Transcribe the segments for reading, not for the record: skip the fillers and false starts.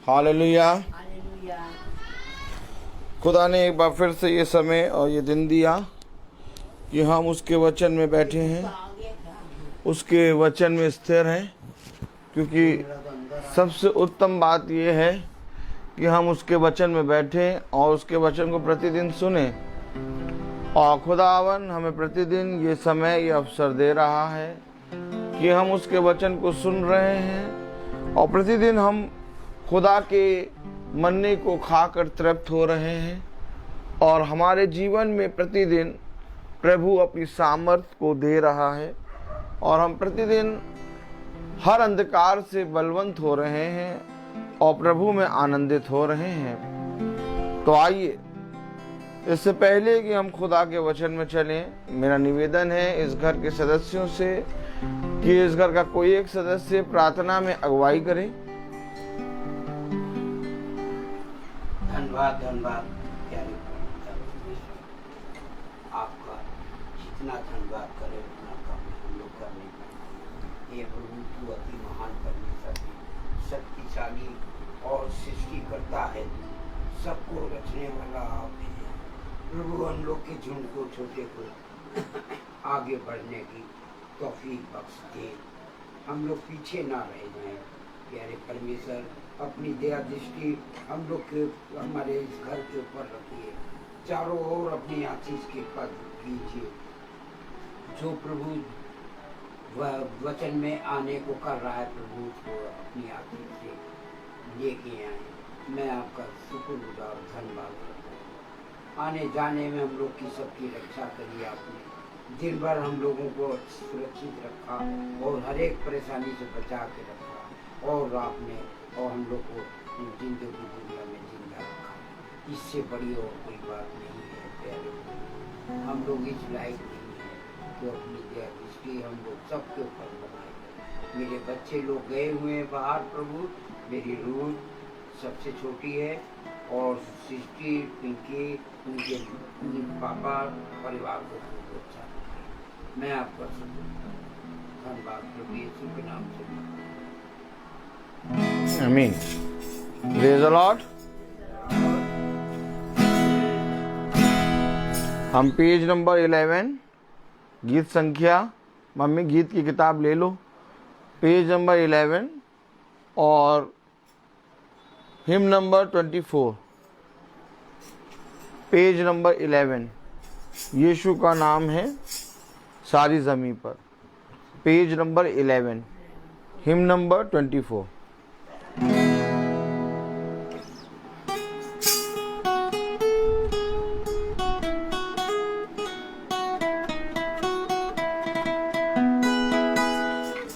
Hallelujah. खुदा ने एक बार फिर से ये समय और ये दिन दिया कि हम उसके वचन में बैठे हैं, उसके वचन में स्थिर हैं, क्योंकि सबसे उत्तम बात यह है कि हम उसके वचन में बैठें और उसके वचन को प्रतिदिन सुने। और खुदावन हमें प्रतिदिन ये समय, ये अवसर दे रहा है कि हम उसके वचन को सुन रहे हैं और प्रतिदिन हम खुदा के मन्ने को खाकर तृप्त हो रहे हैं। और हमारे जीवन में प्रतिदिन प्रभु अपनी सामर्थ को दे रहा है और हम प्रतिदिन हर अंधकार से बलवंत हो रहे हैं और प्रभु में आनंदित हो रहे हैं। तो आइए, इससे पहले कि हम खुदा के वचन में चलें, मेरा निवेदन है इस घर के सदस्यों से कि इस घर का कोई एक सदस्य प्रार्थना में अगुवाई करे। धन्यवाद धन्यवाद प्यारे आपका, जितना धन्यवाद करे उतना कम हम लोग कर नहीं पाएंगे। ये प्रभु तू अति महान परमेश्वर है, शक्तिशाली और सृष्टि करता है, सबको रचने वाला आप है। प्रभु हम लोग के झुंड को, छोटे को आगे बढ़ने की तौफीक बख्श दे, हम लोग पीछे ना रह जाएं। प्यारे परमेश्वर, अपनी दया दृष्टि हम लोग के, हमारे इस घर के ऊपर रखिए, चारों ओर अपनी आशीष के पद कीजिए। जो प्रभु वचन में आने को कर रहा है, प्रभु को अपनी आशीष से लेके आए। मैं आपका शुक्रगुजार धन्यवाद करता हूँ। आने जाने में हम लोग की सबकी रक्षा करिए आपने, दिन भर हम लोगों को सुरक्षित रखा और हर एक परेशानी से बचा के रखा और आपने और हम लोग को जिंदगी दुनिया में जिंदा रखा। इससे बड़ी और कोई बात नहीं है प्यारे। हम लोग इस लायक नहीं है तो अपनी दया दृष्टि हम लोग सबके ऊपर बनाए। मेरे बच्चे लोग गए हुए हैं बाहर प्रभु, मेरी रूह सबसे छोटी है और सृष्टि, पिंकी, उनके पापा, परिवार को खूब अच्छा रखे। मैं आपका धन्यवाद प्रभु यीशु के नाम से। आमीन। Praise the Lord. हम पेज नंबर 11, गीत संख्या, मम्मी गीत की किताब ले लो, पेज नंबर 11 और हिम नंबर 24, पेज नंबर 11। यीशु का नाम है सारी ज़मीन पर, पेज नंबर 11, हिम नंबर 24।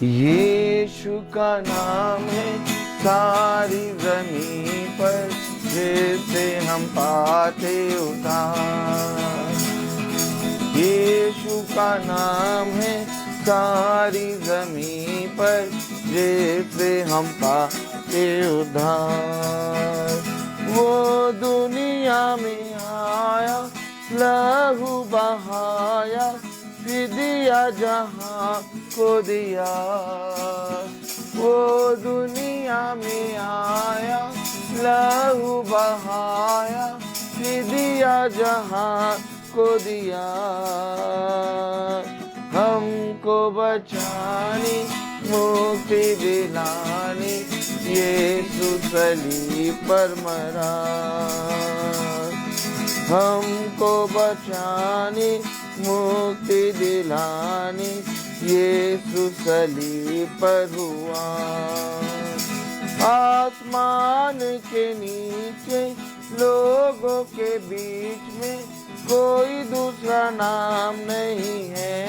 यीशु का नाम है सारी ज़मीन पर, जिससे हम पाते उद्धार। यीशु का नाम है सारी ज़मीन पर, जिससे हम पाते उद्धार। वो दुनिया में आया, लहू बहाया, फिदिया जहां को दिया। वो दुनिया में आया, लहू बहाया, फिदिया जहां को दिया। हमको बचाने, मुक्ति दिलाने, यीशु सलीब पर मरा। हमको बचाने, मुक्ति दिलाने, यीशु सलीब पर हुआ। आसमान के नीचे लोगों के बीच में कोई दूसरा नाम नहीं है।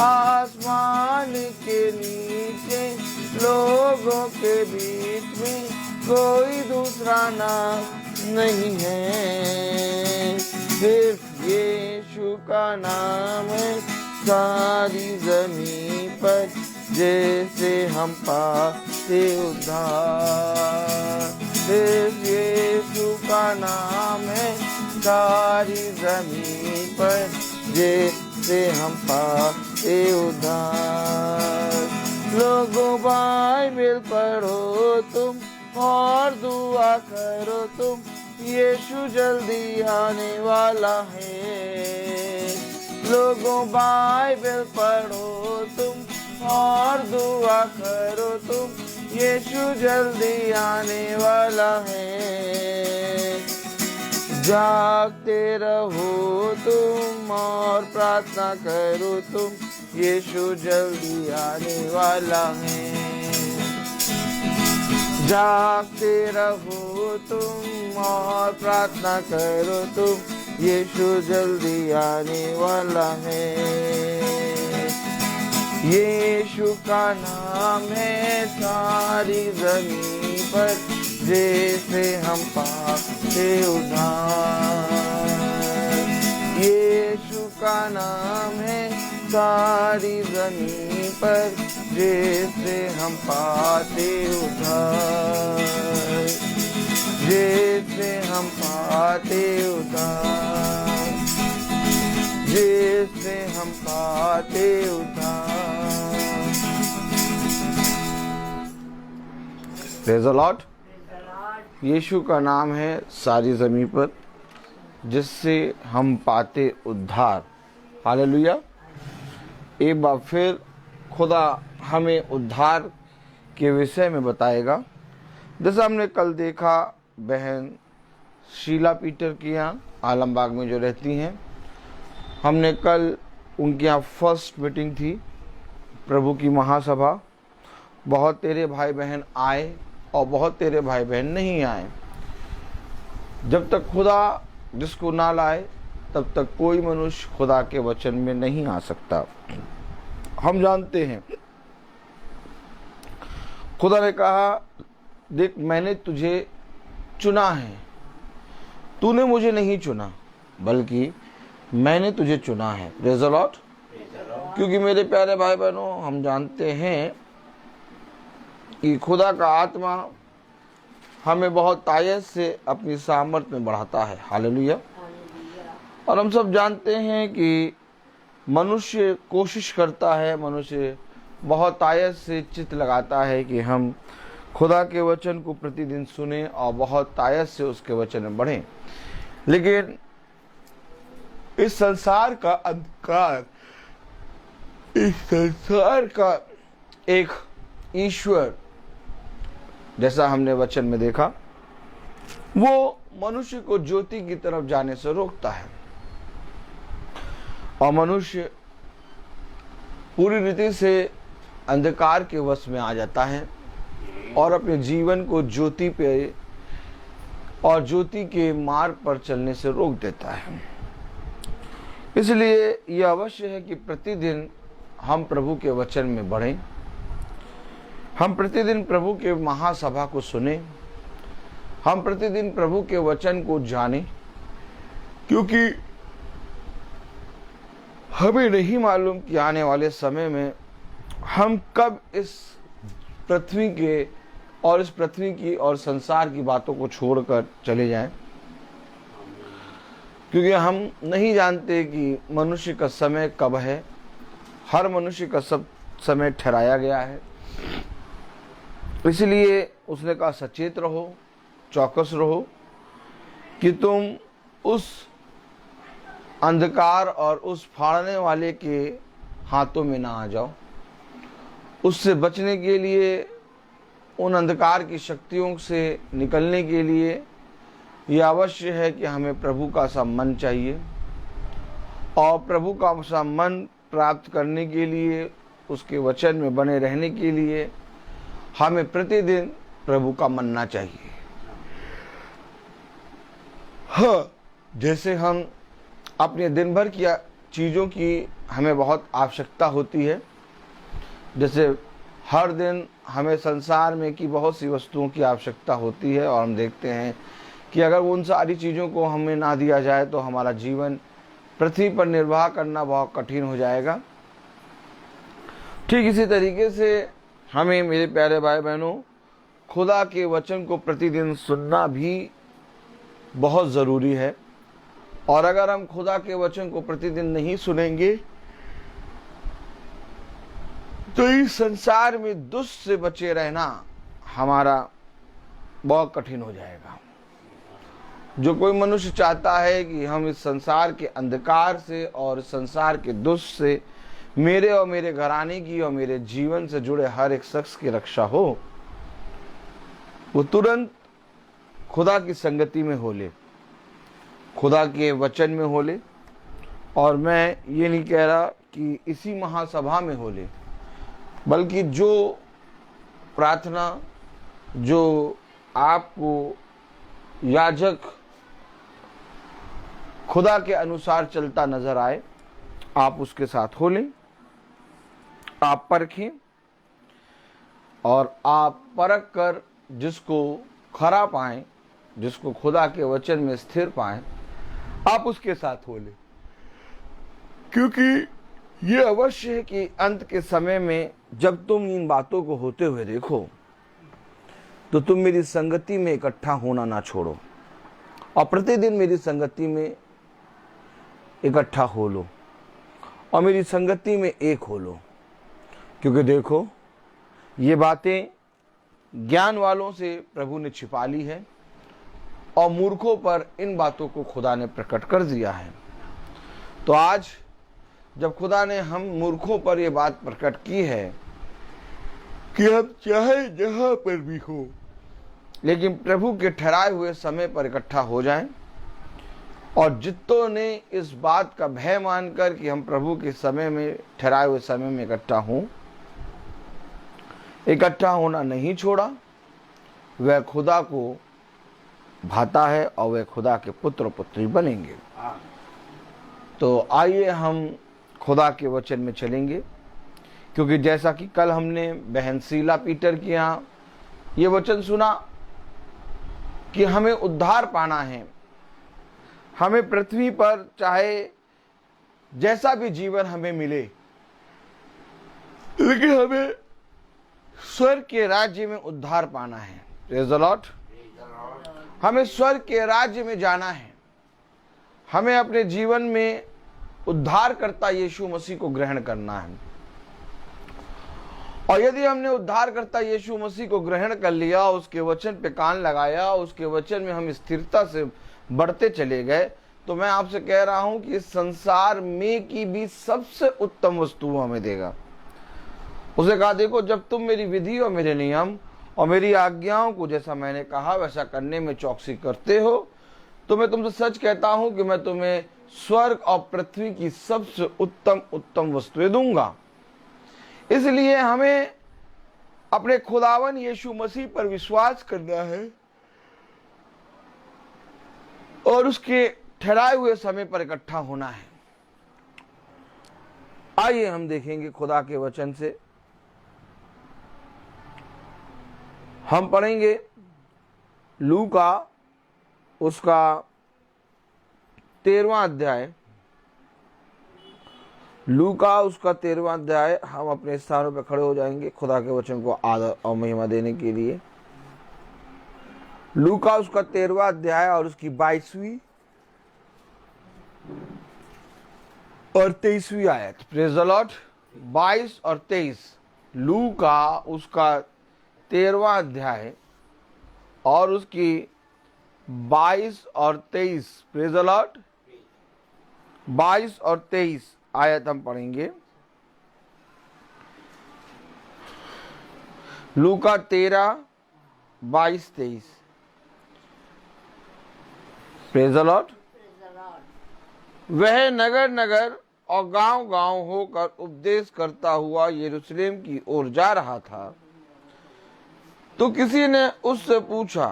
आसमान के नीचे लोगों के बीच में कोई दूसरा नाम नहीं है। सिर्फ यीशु का नाम है सारी ज़मीन पर, जैसे हम पाते उद्धार। सिर्फ यीशु का नाम है सारी ज़मीन पर, जैसे हम पाते उद्धार। लोगों बाइबल पढ़ो तुम और दुआ करो तुम, यीशु जल्दी आने वाला है। लोगों बाइबल पढ़ो तुम और दुआ करो तुम, यीशु जल्दी आने वाला है। जागते रहो तुम और प्रार्थना करो तुम, यीशु जल्दी आने वाला है। जागते रहो तुम और प्रार्थना करो तुम, यीशु जल्दी आने वाला है। यीशु का नाम है सारी ज़मीन पर, जैसे हम पाते उद्धार। यीशु का नाम है सारी ज़मीन पर, जैसे हम पाते उद्धार। जैसे हम पाते उद्धार, जैसे हम पाते उद्धार। Praise the Lord. यीशु का नाम है सारी ज़मीन पर, जिससे हम पाते उद्धार। हालेलुया। एक बार फिर खुदा हमें उद्धार के विषय में बताएगा। जैसा हमने कल देखा, बहन शीला पीटर के यहाँ आलमबाग में जो रहती हैं, हमने कल उनके यहाँ फर्स्ट मीटिंग थी, प्रभु की महासभा। बहुत तेरे भाई बहन आए और बहुत तेरे भाई बहन नहीं आए। जब तक खुदा जिसको ना लाए, तब तक कोई मनुष्य खुदा के वचन में नहीं आ सकता। हम जानते हैं खुदा ने कहा, देख मैंने तुझे चुना है, तूने मुझे नहीं चुना बल्कि मैंने तुझे चुना है। Praise the Lord. क्योंकि मेरे प्यारे भाई बहनों, हम जानते हैं कि खुदा का आत्मा हमें बहुत तायत से अपनी सामर्थ में बढ़ाता है। हालेलुया। और हम सब जानते हैं कि मनुष्य कोशिश करता है, मनुष्य बहुत तायत से चित्त लगाता है कि हम खुदा के वचन को प्रतिदिन सुने और बहुत तायत से उसके वचन में बढ़ें। लेकिन इस संसार का अंधकार, इस संसार का एक ईश्वर, जैसा हमने वचन में देखा, वो मनुष्य को ज्योति की तरफ जाने से रोकता है और मनुष्य पूरी रीति से अंधकार के वश में आ जाता है और अपने जीवन को ज्योति पे और ज्योति के मार्ग पर चलने से रोक देता है। इसलिए यह अवश्य है कि प्रतिदिन हम प्रभु के वचन में बढ़ें, हम प्रतिदिन प्रभु के महासभा को सुने, हम प्रतिदिन प्रभु के वचन को जानें, क्योंकि हमें नहीं मालूम कि आने वाले समय में हम कब इस पृथ्वी के और इस पृथ्वी की और संसार की बातों को छोड़कर चले जाएं। क्योंकि हम नहीं जानते कि मनुष्य का समय कब है। हर मनुष्य का सब समय ठहराया गया है। इसलिए उसने कहा, सचेत रहो, चौकस रहो कि तुम उस अंधकार और उस फाड़ने वाले के हाथों में ना आ जाओ। उससे बचने के लिए, उन अंधकार की शक्तियों से निकलने के लिए यह अवश्य है कि हमें प्रभु का सा मन चाहिए, और प्रभु का सा मन प्राप्त करने के लिए, उसके वचन में बने रहने के लिए हमें प्रतिदिन प्रभु का मानना चाहिए। हाँ, जैसे हम अपने दिन भर की चीज़ों की हमें बहुत आवश्यकता होती है, जैसे हर दिन हमें संसार में की बहुत सी वस्तुओं की आवश्यकता होती है, और हम देखते हैं कि अगर उन सारी चीज़ों को हमें ना दिया जाए तो हमारा जीवन पृथ्वी पर निर्वाह करना बहुत कठिन हो जाएगा। ठीक इसी तरीके से हमें, मेरे प्यारे भाई बहनों, खुदा के वचन को प्रतिदिन सुनना भी बहुत ज़रूरी है। और अगर हम खुदा के वचन को प्रतिदिन नहीं सुनेंगे तो इस संसार में दुष्ट से बचे रहना हमारा बहुत कठिन हो जाएगा। जो कोई मनुष्य चाहता है कि हम इस संसार के अंधकार से और संसार के दुष्ट से मेरे और मेरे घराने की और मेरे जीवन से जुड़े हर एक शख्स की रक्षा हो, वो तुरंत खुदा की संगति में हो ले, खुदा के वचन में हो ले। और मैं ये नहीं कह रहा कि इसी महासभा में हो ले, बल्कि जो प्रार्थना जो आपको याजक खुदा के अनुसार चलता नजर आए, आप उसके साथ हो लें, आप परखें और आप परख कर जिसको खरा पाएं, जिसको खुदा के वचन में स्थिर पाएं, आप उसके साथ हो लें। क्योंकि ये अवश्य है कि अंत के समय में जब तुम इन बातों को होते हुए देखो, तो तुम मेरी संगति में इकट्ठा होना ना छोड़ो और प्रतिदिन मेरी संगति में इकट्ठा हो लो और मेरी संगति में एक हो लो। क्योंकि देखो, ये बातें ज्ञान वालों से प्रभु ने छिपा ली है और मूर्खों पर इन बातों को खुदा ने प्रकट कर दिया है। तो आज जब खुदा ने हम मूर्खों पर यह बात प्रकट की है कि हम चाहे जहां पर भी हो, लेकिन प्रभु के ठहराए हुए समय पर इकट्ठा हो जाएं, और जितों ने इस बात का भय मानकर कि हम प्रभु के समय में ठहराए हुए समय में इकट्ठा होना नहीं छोड़ा, वह खुदा को भाता है और वह खुदा के पुत्र पुत्री बनेंगे। तो आइए हम खुदा के वचन में चलेंगे, क्योंकि जैसा कि कल हमने बहन शीला पीटर के यहाँ ये वचन सुना कि हमें उद्धार पाना है, हमें पृथ्वी पर चाहे जैसा भी जीवन हमें मिले, लेकिन हमें स्वर्ग के राज्य में उद्धार पाना है। Praise the Lord. हमें स्वर्ग के राज्य में जाना है, हमें अपने जीवन में उद्धारकर्ता यीशु मसीह को ग्रहण करना है। और यदि हमने उद्धारकर्ता यीशु मसीह को ग्रहण कर लिया, उसके वचन पे कान लगाया, उसके वचन में हम स्थिरता से बढ़ते चले गए, तो मैं आपसे कह रहा हूं कि इस संसार में की भी सबसे उत्तम वस्तु हमें देगा। उसे कहा, देखो, जब तुम मेरी विधि और मेरे नियम और मेरी आज्ञाओं को, जैसा मैंने कहा, वैसा करने में चौकसी करते हो, तो मैं तुमसे सच कहता हूं कि मैं तुम्हें स्वर्ग और पृथ्वी की सबसे उत्तम वस्तुएं दूंगा। इसलिए हमें अपने खुदावन यीशु मसीह पर विश्वास करना है और उसके ठहराए हुए समय पर इकट्ठा होना है। आइए हम देखेंगे खुदा के वचन से। हम पढ़ेंगे लूका उसका 13वां अध्याय, लूका उसका 13वां अध्याय। हम अपने स्थानों पर खड़े हो जाएंगे खुदा के वचन को आदर और महिमा देने के लिए। लूका उसका 13वां अध्याय और उसकी 22वीं और 23वीं आयत। Praise the Lord. 22 और 23, लूका उसका 13वां अध्याय और उसकी 22 और 23। Praise the Lord. 22 और 23 आयत हम पढ़ेंगे। लूका 13, 22, 23। Praise the Lord. वह नगर नगर और गांव गांव होकर उपदेश करता हुआ यरूशलेम की ओर जा रहा था, तो किसी ने उससे पूछा,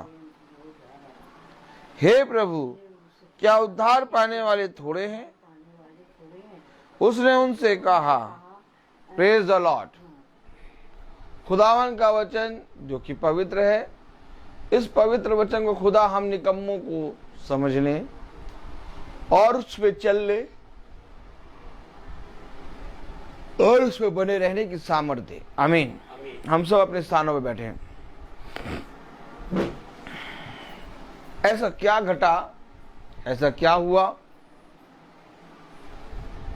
हे प्रभु, क्या उद्धार पाने वाले थोड़े हैं? उसने उनसे कहा, प्रेज द लॉर्ड। खुदावन का वचन जो कि पवित्र है, इस पवित्र वचन को खुदा हम निकम्मों को समझने और उस पे चलने और उस पे बने रहने की सामर्थ्य दे। आमीन। हम सब अपने स्थानों पे बैठे हैं। ऐसा क्या घटा, ऐसा क्या हुआ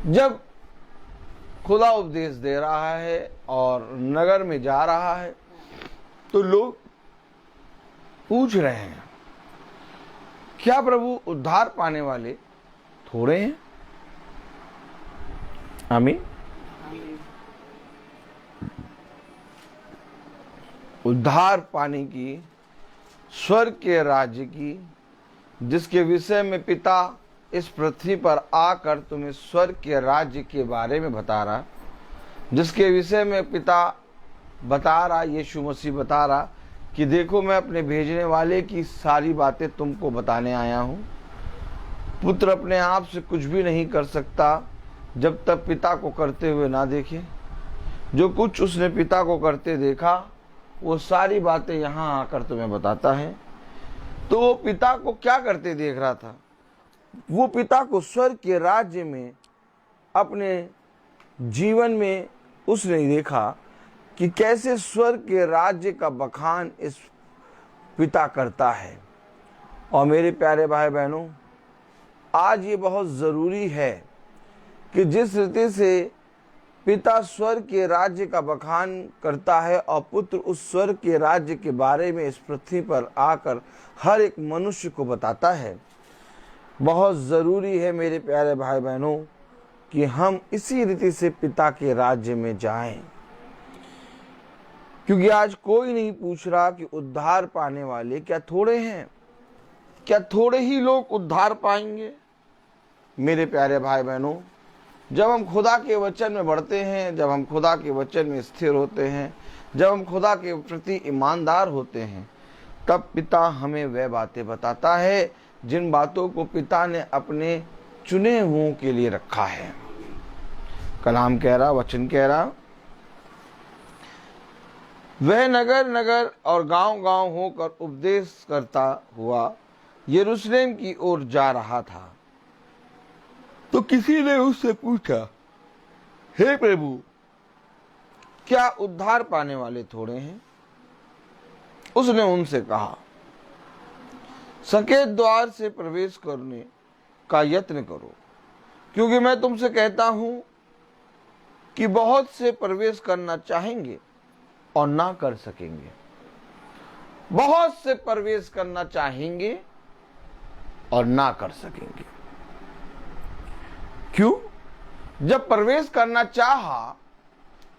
जब खुदा उपदेश दे रहा है और नगर में जा रहा है, तो लोग पूछ रहे हैं, क्या प्रभु उद्धार पाने वाले थोड़े हैं? आमीन। उद्धार पाने की, स्वर्ग के राज्य की, जिसके विषय में पिता इस पृथ्वी पर आकर तुम्हें स्वर्ग के राज्य के बारे में बता रहा, जिसके विषय में पिता बता रहा, यीशु मसीह बता रहा कि देखो मैं अपने भेजने वाले की सारी बातें तुमको बताने आया हूँ। पुत्र अपने आप से कुछ भी नहीं कर सकता जब तक पिता को करते हुए ना देखे। जो कुछ उसने पिता को करते देखा वो सारी बातें यहाँ आकर तुम्हें बताता है। तो वो पिता को क्या करते देख रहा था? वो पिता को स्वर्ग के राज्य में अपने जीवन में उसने देखा कि कैसे स्वर्ग के राज्य का बखान इस पिता करता है। और मेरे प्यारे भाई बहनों, आज ये बहुत ज़रूरी है कि जिस रीति से पिता स्वर्ग के राज्य का बखान करता है और पुत्र उस स्वर्ग के राज्य के बारे में इस पृथ्वी पर आकर हर एक मनुष्य को बताता है, बहुत ज़रूरी है मेरे प्यारे भाई बहनों कि हम इसी रीति से पिता के राज्य में जाएं। क्योंकि आज कोई नहीं पूछ रहा कि उद्धार पाने वाले क्या थोड़े हैं? क्या थोड़े ही लोग उद्धार पाएंगे? मेरे प्यारे भाई बहनों, जब हम खुदा के वचन में बढ़ते हैं, जब हम खुदा के वचन में स्थिर होते हैं, जब हम खुदा के प्रति ईमानदार होते हैं, तब पिता हमें वह बातें बताता है जिन बातों को पिता ने अपने चुने हुओं के लिए रखा है। कलाम कह रहा, वचन कह रहा, वह नगर नगर और गांव गांव होकर उपदेश करता हुआ यरूशलेम की ओर जा रहा था। तो किसी ने उससे पूछा, हे प्रभु, क्या उद्धार पाने वाले थोड़े हैं? उसने उनसे कहा, सकेत द्वार से प्रवेश करने का यत्न करो, क्योंकि मैं तुमसे कहता हूं कि बहुत से प्रवेश करना चाहेंगे और ना कर सकेंगे। बहुत से प्रवेश करना चाहेंगे और ना कर सकेंगे। क्यों? जब प्रवेश करना चाहा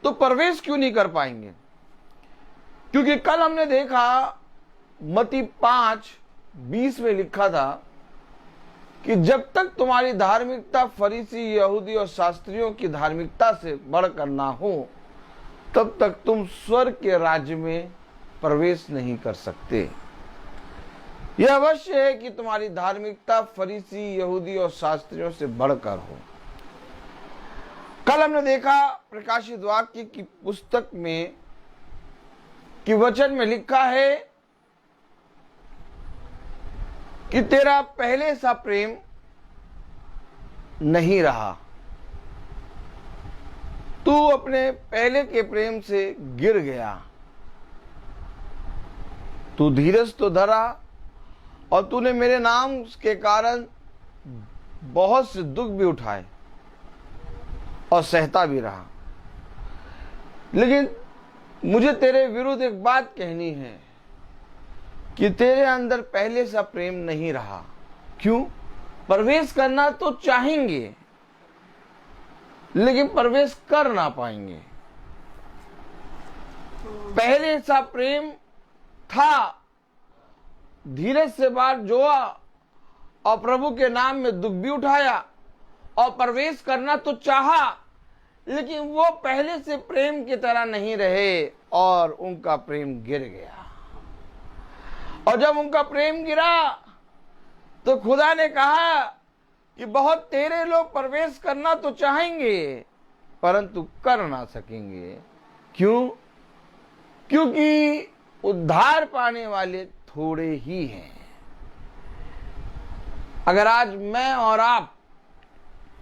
तो प्रवेश क्यों नहीं कर पाएंगे? क्योंकि कल हमने देखा मत्ती 5:20 में लिखा था कि जब तक तुम्हारी धार्मिकता फरीसी, यहूदी और शास्त्रियों की धार्मिकता से बढ़कर ना हो, तब तक तुम स्वर्ग के राज्य में प्रवेश नहीं कर सकते। यह अवश्य है कि तुम्हारी धार्मिकता फरीसी, यहूदी और शास्त्रियों से बढ़कर हो। कल हमने देखा प्रकाशित वाक्य की पुस्तक में कि वचन में लिखा है कि तेरा पहले सा प्रेम नहीं रहा, तू अपने पहले के प्रेम से गिर गया। तू धीरज तो धरा और तूने मेरे नाम के कारण बहुत से दुख भी उठाए और सहता भी रहा, लेकिन मुझे तेरे विरुद्ध एक बात कहनी है कि तेरे अंदर पहले सा प्रेम नहीं रहा। क्यों? प्रवेश करना तो चाहेंगे लेकिन प्रवेश कर ना पाएंगे। पहले सा प्रेम था, धीरज से बात जोआ और प्रभु के नाम में दुख भी उठाया और प्रवेश करना तो चाहा, लेकिन वो पहले से प्रेम की तरह नहीं रहे और उनका प्रेम गिर गया। और जब उनका प्रेम गिरा तो खुदा ने कहा कि बहुत तेरे लोग प्रवेश करना तो चाहेंगे परंतु कर ना सकेंगे। क्यों? क्योंकि उद्धार पाने वाले थोड़े ही हैं। अगर आज मैं और आप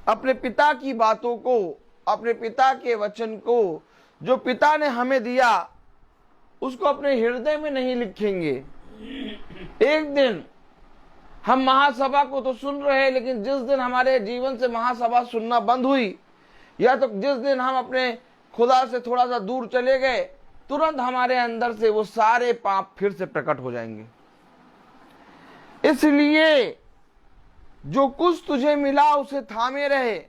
अपने पिता की बातों को, अपने पिता के वचन को जो पिता ने हमें दिया, उसको अपने हृदय में नहीं लिखेंगे, एक दिन हम महासभा को तो सुन रहे हैं, लेकिन जिस दिन हमारे जीवन से महासभा सुनना बंद हुई, या तो जिस दिन हम अपने खुदा से थोड़ा सा दूर चले गए, तुरंत हमारे अंदर से वो सारे पाप फिर से प्रकट हो जाएंगे। इसलिए जो कुछ तुझे मिला उसे थामे रहे,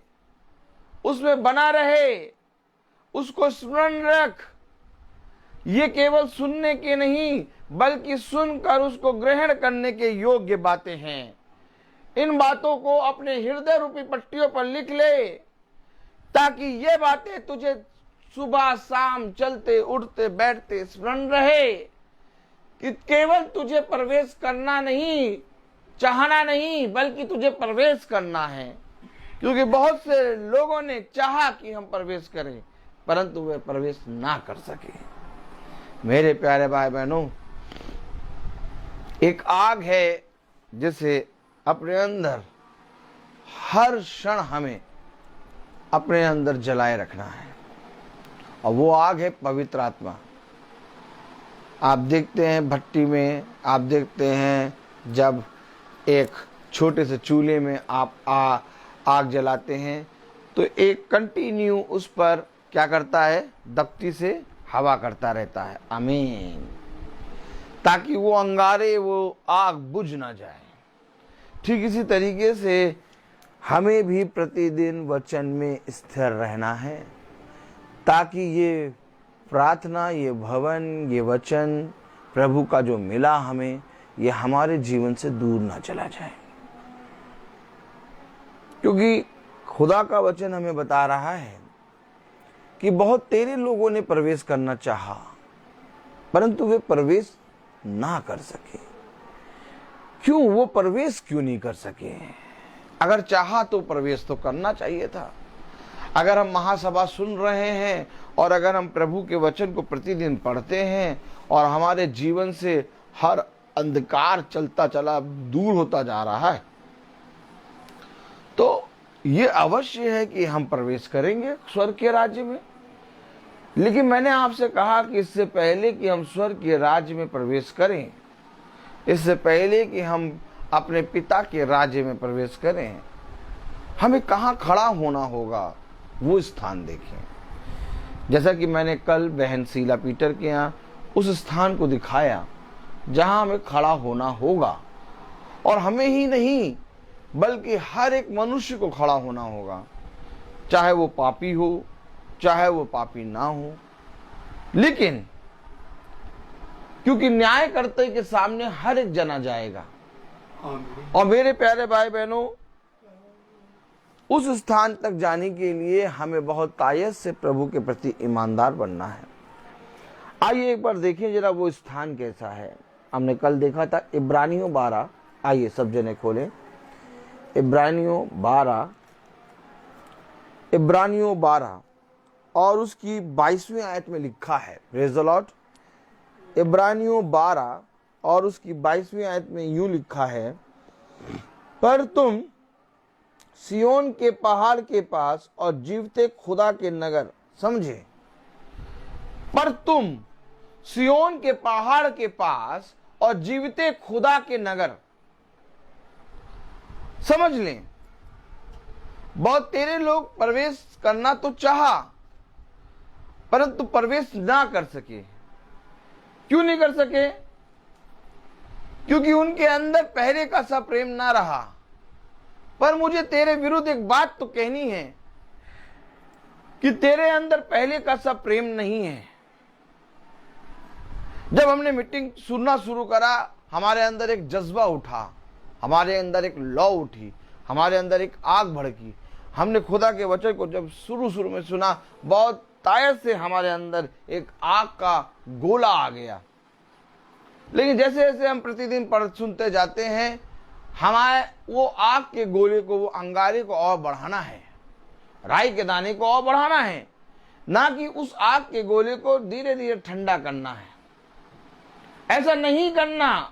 उसमें बना रहे, उसको स्मरण रख। ये केवल सुनने के नहीं बल्कि सुनकर उसको ग्रहण करने के योग्य बातें हैं। इन बातों को अपने हृदय रूपी पट्टियों पर लिख ले, ताकि ये बातें तुझे सुबह शाम चलते उठते बैठते स्मरण रहे कि केवल तुझे प्रवेश करना नहीं, चाहना नहीं, बल्कि तुझे प्रवेश करना है। क्योंकि बहुत से लोगों ने चाहा कि हम प्रवेश करें, परंतु वे प्रवेश ना कर सके। मेरे प्यारे भाई बहनों, एक आग है जिसे अपने अंदर हर क्षण हमें अपने अंदर जलाए रखना है, और वो आग है पवित्र आत्मा। आप देखते हैं भट्टी में, आप देखते हैं जब एक छोटे से चूल्हे में आप आग जलाते हैं तो एक कंटिन्यू उस पर क्या करता है, दफ्ती से हवा करता रहता है। आमीन। ताकि वो अंगारे, वो आग बुझ ना जाए। ठीक इसी तरीके से हमें भी प्रतिदिन वचन में स्थिर रहना है, ताकि ये प्रार्थना, ये भवन, ये वचन प्रभु का जो मिला हमें, ये हमारे जीवन से दूर ना चला जाए। क्योंकि खुदा का वचन हमें बता रहा है कि बहुत तेरे लोगों ने प्रवेश करना चाहा, परंतु वे प्रवेश ना कर सके। क्यों? वो प्रवेश क्यों नहीं कर सके? अगर चाहा तो प्रवेश तो करना चाहिए था। अगर हम महासभा सुन रहे हैं और अगर हम प्रभु के वचन को प्रतिदिन पढ़ते हैं और हमारे जीवन से हर अंधकार चलता चला दूर होता जा रहा है, तो ये अवश्य है कि हम प्रवेश करेंगे स्वर्ग के राज्य में। लेकिन मैंने आपसे कहा कि इससे पहले कि हम स्वर्ग के राज्य में प्रवेश करें, इससे पहले कि हम अपने पिता के राज्य में प्रवेश करें, हमें कहाँ खड़ा होना होगा, वो स्थान देखें। जैसा कि मैंने कल बहन शीला पीटर के यहाँ उस स्थान को दिखाया जहां हमें खड़ा होना होगा, और हमें ही नहीं बल्कि हर एक मनुष्य को खड़ा होना होगा, चाहे वो पापी हो चाहे वो पापी ना हो। लेकिन क्योंकि न्यायकर्ता के सामने हर एक जना जाएगा। और मेरे प्यारे भाई बहनों, उस स्थान तक जाने के लिए हमें बहुत तायत से प्रभु के प्रति ईमानदार बनना है। आइए एक बार देखें जरा वो स्थान कैसा है। हमने कल देखा था इब्रानियों 12, आइए सब जने खोलें इब्रानियों 12 और उसकी 22वीं आयत में लिखा है, प्रेज़ द लॉर्ड। इब्रानियों 12 और उसकी 22वीं आयत में यूं लिखा है, पर तुम सियोन के पहाड़ के पास और जीवते खुदा के नगर, समझे, पर तुम सियोन के पहाड़ के पास और जीवते खुदा के नगर, समझ लें। बहुत तेरे लोग प्रवेश करना तो चाहा परंतु प्रवेश ना कर सके। क्यों नहीं कर सके? क्योंकि उनके अंदर पहले का सा प्रेम ना रहा। पर मुझे तेरे विरुद्ध एक बात तो कहनी है कि तेरे अंदर पहले का सा प्रेम नहीं है। जब हमने मीटिंग सुनना शुरू करा, हमारे अंदर एक जज्बा उठा, हमारे अंदर एक लौ उठी, हमारे अंदर एक आग भड़की। हमने खुदा के वचन को जब शुरू में सुना, बहुत तायत से हमारे अंदर एक आग का गोला आ गया। लेकिन जैसे जैसे हम प्रतिदिन सुनते जाते हैं, हमारे वो आग के गोले को, वो अंगारे को और बढ़ाना है, राई के दाने को और बढ़ाना है, ना कि उस आग के गोले को धीरे धीरे ठंडा करना है। ऐसा नहीं करना।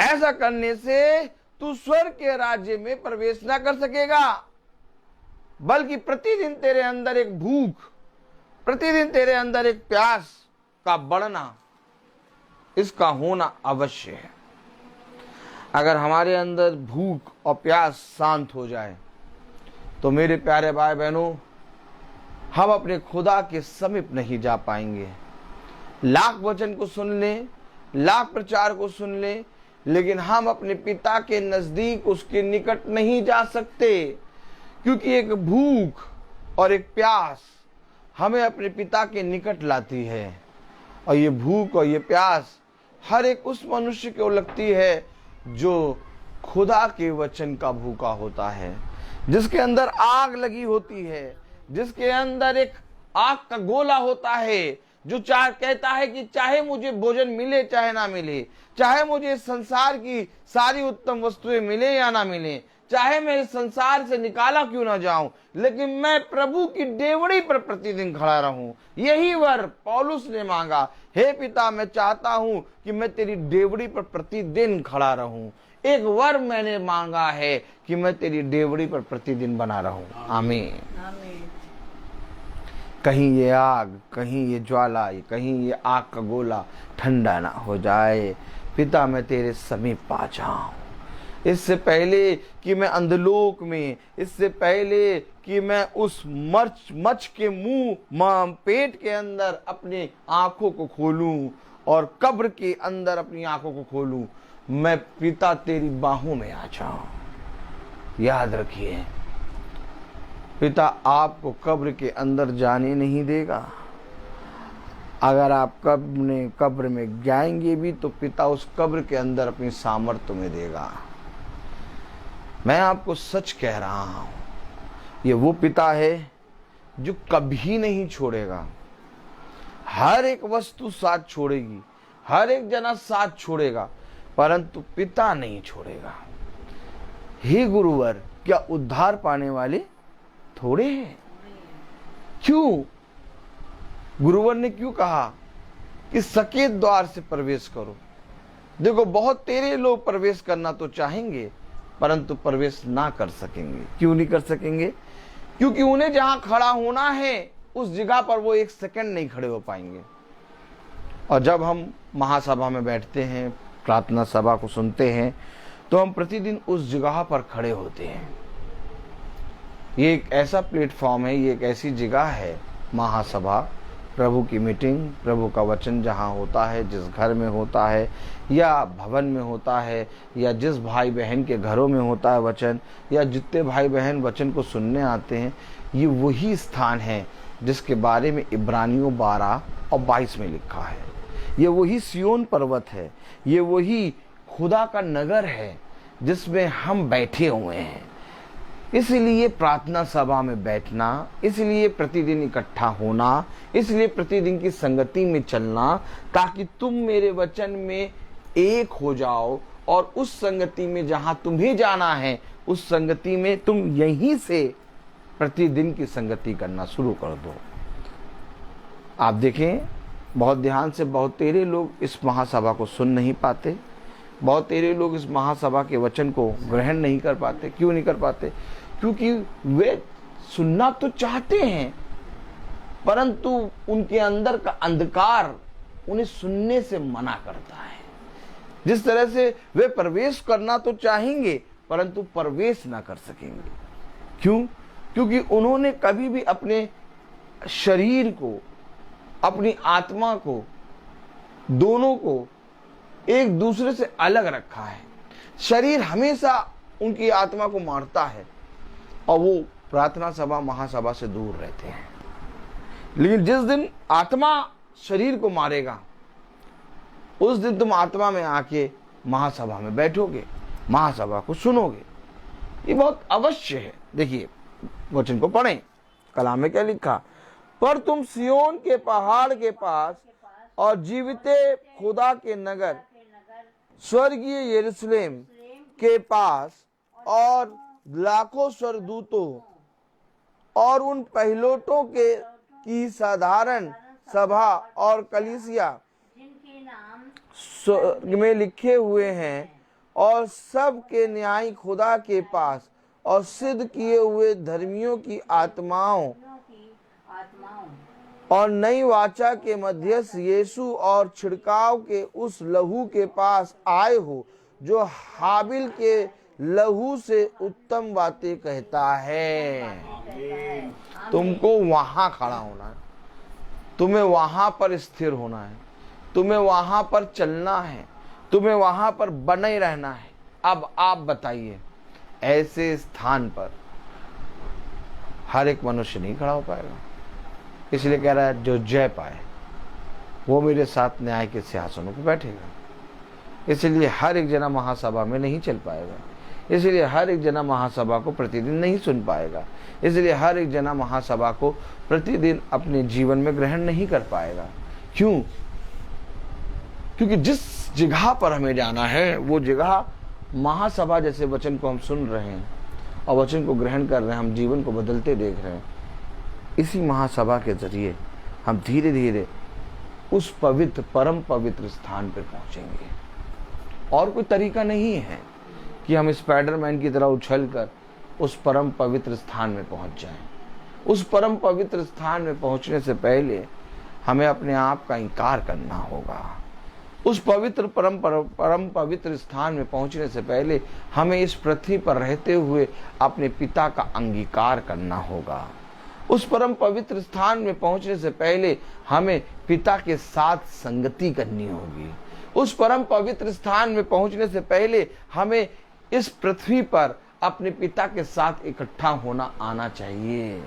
ऐसा करने से तू स्वर्ग के राज्य में प्रवेश ना कर सकेगा, बल्कि प्रतिदिन तेरे अंदर एक भूख, प्रतिदिन तेरे अंदर एक प्यास का बढ़ना, इसका होना अवश्य है। अगर हमारे अंदर भूख और प्यास शांत हो जाए, तो मेरे प्यारे भाई बहनों, हम अपने खुदा के समीप नहीं जा पाएंगे। लाख वचन को सुन लें, लाख प्रचार को सुन लें, लेकिन हम अपने पिता के नजदीक, उसके निकट नहीं जा सकते, क्योंकि एक भूख और एक प्यास हमें अपने पिता के निकट लाती है। और ये भूख और ये प्यास हर एक उस मनुष्य को लगती है जो खुदा के वचन का भूखा होता है, जिसके अंदर आग लगी होती है, जिसके अंदर एक आग का गोला होता है, जो कहता है कि चाहे मुझे भोजन मिले चाहे ना मिले, चाहे मुझे संसार की सारी उत्तम वस्तुएं मिले या ना मिले, चाहे मैं इस संसार से निकाला क्यों ना जाऊं, लेकिन मैं प्रभु की डेवड़ी पर प्रतिदिन खड़ा रहूं। यही वर पौलुस ने मांगा, हे पिता, मैं चाहता हूं कि मैं तेरी डेवड़ी पर प्रतिदिन खड़ा रहूं। एक वर मैंने मांगा है कि मैं तेरी डेवड़ी पर प्रतिदिन बना रहूं। आमीन। कहीं ये आग, कहीं ये ज्वाला, कहीं ये आग का गोला ठंडा ना हो जाए। पिता, मैं तेरे समीप आ जाऊं। इससे पहले कि मैं अंधलोक में, इससे पहले कि मैं उस मच के मुंह पेट के अंदर अपनी आंखों को खोलूं और कब्र के अंदर अपनी आंखों को खोलूं, मैं पिता तेरी बाहों में आ जाऊं। याद रखिए, पिता आपको कब्र के अंदर जाने नहीं देगा। अगर आप कब्र में जाएंगे भी तो पिता उस कब्र के अंदर अपनी सामर्थ्य में देगा। मैं आपको सच कह रहा हूं, ये वो पिता है जो कभी नहीं छोड़ेगा। हर एक वस्तु साथ छोड़ेगी, हर एक जना साथ छोड़ेगा, परंतु पिता नहीं छोड़ेगा। हे गुरुवर, क्या उद्धार पाने वाले थोड़े हैं? क्यों? गुरुवर ने क्यों कहा कि सकेत द्वार से प्रवेश करो? देखो, बहुत तेरे लोग प्रवेश करना तो चाहेंगे, परंतु प्रवेश ना कर सकेंगे। क्यों नहीं कर सकेंगे? क्योंकि उन्हें जहां खड़ा होना है उस जगह पर वो एक सेकंड नहीं खड़े हो पाएंगे। और जब हम महासभा में बैठते हैं, प्रार्थना सभा को सुनते हैं, तो हम प्रतिदिन उस जगह पर खड़े होते हैं। ये एक ऐसा प्लेटफॉर्म है, ये एक ऐसी जगह है, महासभा, प्रभु की मीटिंग, प्रभु का वचन जहाँ होता है, जिस घर में होता है या भवन में होता है, या जिस भाई बहन के घरों में होता है वचन, या जितने भाई बहन वचन को सुनने आते हैं, ये वही स्थान है जिसके बारे में इब्रानियों 12 और 22 में लिखा है। ये वही सियोन पर्वत है, ये वही खुदा का नगर है जिसमें हम बैठे हुए हैं। इसलिए प्रार्थना सभा में बैठना, इसलिए प्रतिदिन इकट्ठा होना, इसलिए प्रतिदिन की संगति में चलना, ताकि तुम मेरे वचन में एक हो जाओ और उस संगति में जहां तुम्हें जाना है, उस संगति में तुम यहीं से प्रतिदिन की संगति करना शुरू कर दो। आप देखें, बहुत ध्यान से बहुत तेरे लोग इस महासभा को सुन नहीं पाते, बहुत तेरे लोग इस महासभा के वचन को ग्रहण नहीं कर पाते। क्यों नहीं कर पाते? क्योंकि वे सुनना तो चाहते हैं, परंतु उनके अंदर का अंधकार उन्हें सुनने से मना करता है। जिस तरह से वे प्रवेश करना तो चाहेंगे, परंतु प्रवेश ना कर सकेंगे। क्यों? क्योंकि उन्होंने कभी भी अपने शरीर को, अपनी आत्मा को, दोनों को एक दूसरे से अलग रखा है। शरीर हमेशा उनकी आत्मा को मारता है और वो प्रार्थना सभा, महासभा से दूर रहते हैं। लेकिन जिस दिन आत्मा शरीर को मारेगा, उस दिन तुम आत्मा में आके महासभा में बैठोगे, महासभा को सुनोगे। ये बहुत अवश्य है। देखिए, वचन को पढ़ें, कलाम में क्या लिखा? पर तुम सियोन के पहाड़ के पास और जीविते खुदा के नगर, स्वर्गीय यरूशलेम के पास और लाखों स्वर्गदूतों और उन पहिलोटों के की साधारण सभा और कलीसिया स्वर्ग में लिखे हुए हैं, और सब के न्यायी खुदा के पास और सिद्ध किए हुए धर्मियों की आत्माओं और नई वाचा के मध्यस्थ यीशु और छिड़काव के उस लहू के पास आए हो, जो हाबिल के लहू से उत्तम बातें कहता है। तुमको वहां खड़ा होना है, तुम्हें वहां पर स्थिर होना है, तुम्हें वहां पर चलना है, तुम्हें वहां पर बने रहना है। अब आप बताइए, ऐसे स्थान पर हर एक मनुष्य नहीं खड़ा हो पाएगा। इसलिए कह रहा है जो जय पाए वो मेरे साथ न्याय के सिंहासनों पर बैठेगा। इसलिए हर एक जना महासभा में नहीं चल पाएगा, इसलिए हर एक जना महासभा को प्रतिदिन नहीं सुन पाएगा, इसलिए हर एक जना महासभा को प्रतिदिन अपने जीवन में ग्रहण नहीं कर पाएगा। क्यों? क्योंकि जिस जगह पर हमें जाना है वो जगह महासभा जैसे वचन को हम सुन रहे हैं और वचन को ग्रहण कर रहे हैं, हम जीवन को बदलते देख रहे हैं। इसी महासभा के जरिए हम धीरे धीरे उस पवित्र परम पवित्र स्थान पर पहुंचेंगे। और कोई तरीका नहीं है कि हम स्पाइडरमैन की तरह उछलकर उस परम पवित्र स्थान में पहुंच जाएं। उस परम पवित्र स्थान में पहुंचने से पहले हमें अपने आप का इंकार करना होगा। उस पवित्र परम पवित्र स्थान में पहुंचने से पहले हमें इस पृथ्वी पर रहते हुए अपने पिता का अंगीकार करना होगा। उस परम पवित्र स्थान में पहुंचने से पहले हमें पिता के साथ संगति करनी होगी। उस परम पवित्र स्थान में पहुंचने से पहले हमें इस पृथ्वी पर अपने पिता के साथ इकट्ठा होना आना चाहिए।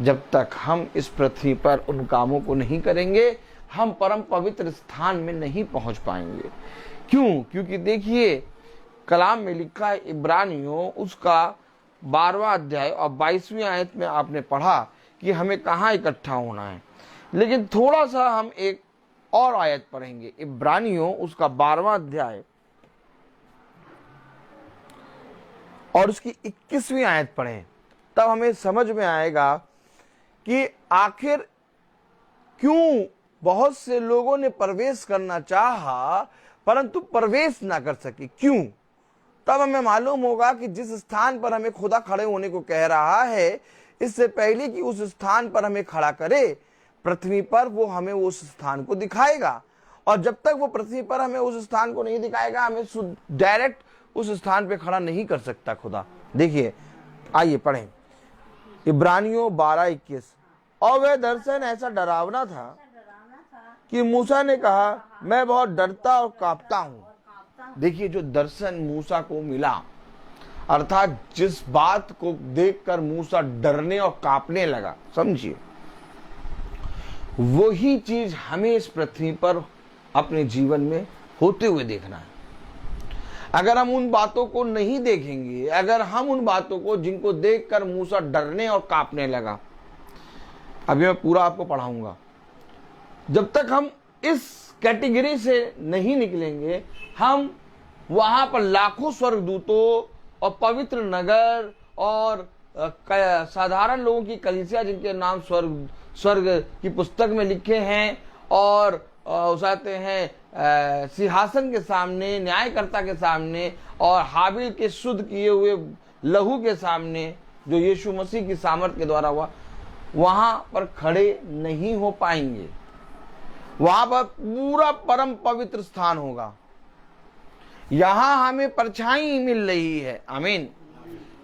जब तक हम इस पृथ्वी पर उन कामों को नहीं करेंगे, हम परम पवित्र स्थान में नहीं पहुंच पाएंगे। क्यों? क्योंकि देखिए, कलाम में लिखा है, इब्रानियों उसका 12वां अध्याय और 22वीं आयत में आपने पढ़ा कि हमें कहाँ इकट्ठा होना है। लेकिन थोड़ा सा हम एक और आयत पढ़ेंगे, इब्रानियों उसका 12वां अध्याय और उसकी 21वीं आयत पढ़ें, तब हमें समझ में आएगा कि आखिर क्यों बहुत से लोगों ने प्रवेश करना चाहा परंतु प्रवेश ना कर सके। क्यों? तब हमें मालूम होगा कि जिस स्थान पर हमें खुदा खड़े होने को कह रहा है, इससे पहले कि उस स्थान पर हमें खड़ा करे पृथ्वी पर, वो हमें उस स्थान को दिखाएगा। और जब तक वो पृथ्वी पर हमें उस स्थान को नहीं दिखाएगा, हमें डायरेक्ट उस स्थान पे खड़ा नहीं कर सकता खुदा। देखिए, आइए पढ़ें इब्रानियों 12:21। और वह दर्शन ऐसा डरावना था कि मूसा ने कहा, मैं बहुत डरता और कांपता हूं। देखिए, जो दर्शन मूसा को मिला, अर्थात जिस बात को देखकर मूसा डरने और कांपने लगा, समझिए, वही चीज हमें इस पृथ्वी पर अपने जीवन में होते हुए देखना है। अगर हम उन बातों को नहीं देखेंगे, अगर हम उन बातों को जिनको देखकर मूसा डरने और कांपने लगा, अभी मैं पूरा आपको पढ़ाऊंगा, जब तक हम इस कैटेगरी से नहीं निकलेंगे, हम वहां पर लाखों स्वर्गदूतों और पवित्र नगर और साधारण लोगों की कलीसिया जिनके नाम स्वर्ग की पुस्तक में लिखे हैं, और उसाते हैं सिंहासन के सामने, न्यायकर्ता के सामने, और हाबिल के शुद्ध किए हुए लहू के सामने जो यीशु मसीह की सामर्थ के द्वारा हुआ, वहां पर खड़े नहीं हो पाएंगे। वहां पर पूरा परम पवित्र स्थान होगा। यहां हमें परछाई मिल रही है, आमीन,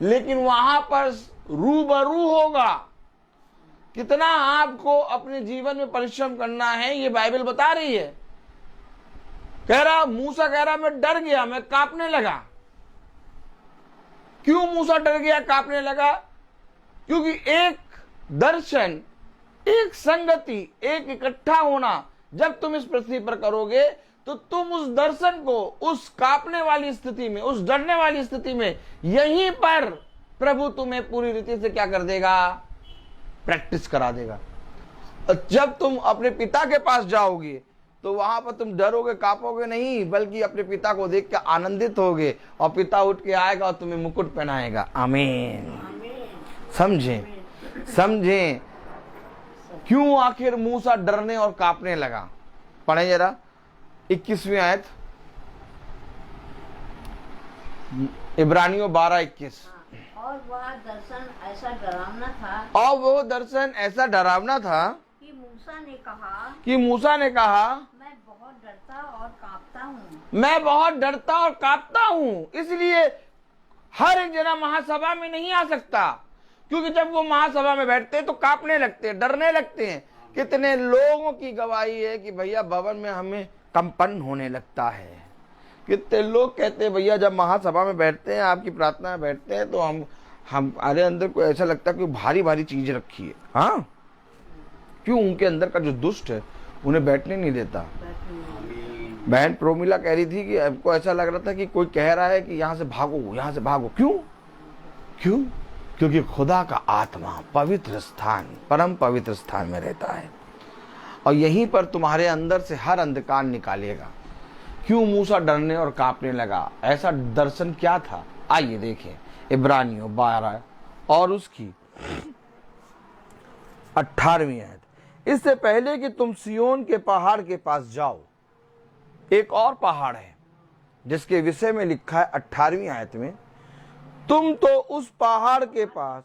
लेकिन वहां पर रूबरू होगा। कितना आपको अपने जीवन में परिश्रम करना है, ये बाइबल बता रही है। कह रहा, मूसा कह रहा, मैं डर गया, मैं कांपने लगा। क्यों मूसा डर गया, कांपने लगा? क्योंकि एक दर्शन, एक संगति, एक इकट्ठा होना जब तुम इस पृथ्वी पर करोगे, तो तुम उस दर्शन को उस कांपने वाली स्थिति में, उस डरने वाली स्थिति में, यहीं पर प्रभु तुम्हें पूरी रीति से क्या कर देगा? प्रैक्टिस करा देगा। जब तुम अपने पिता के पास जाओगे तो वहां पर तुम डरोगे, कांपोगे नहीं, बल्कि अपने पिता को देख के आनंदित होगे, और पिता उठ के आएगा और तुम्हें मुकुट पहनाएगा। आमीन। समझें, समझें क्यों आखिर मूसा डरने और कांपने लगा। पढ़ें जरा 21वीं आयत, इब्रानियों 12:21। और वह दर्शन ऐसा डरावना था, और वो दर्शन ऐसा डरावना था कि मूसा ने कहा, मैं बहुत डरता और कांपता हूँ। मैं बहुत डरता और कांपता हूँ। इसलिए हर एक जना महासभा में नहीं आ सकता, क्योंकि जब वो महासभा में बैठते हैं तो कांपने लगते हैं, डरने लगते हैं। कितने लोगों की गवाही है कि भैया भवन में हमें कंपन होने लगता है। कितने लोग कहते हैं भैया जब महासभा में बैठते हैं, आपकी प्रार्थना में बैठते हैं, तो हमारे अंदर को ऐसा लगता है कि भारी भारी चीज रखी है। हाँ, क्यों? उनके अंदर का जो दुष्ट है उन्हें बैठने नहीं देता। बहन प्रोमिला कह रही थी कि हमको ऐसा लग रहा था कि कोई कह रहा है कि यहाँ से भागो, यहाँ से भागो। क्यों? क्यों? क्योंकि खुदा का आत्मा पवित्र स्थान, परम पवित्र स्थान में रहता है, और यहीं पर तुम्हारे अंदर से हर अंधकार निकालेगा। क्यों मूसा डरने और कांपने लगा? ऐसा दर्शन क्या था? आइए देखें इब्रानियों 12 और उसकी 18वीं आयत। इससे पहले कि तुम सियोन के पहाड़ के पास जाओ, एक और पहाड़ है जिसके विषय में लिखा है 18वीं आयत में, तुम तो उस पहाड़ के पास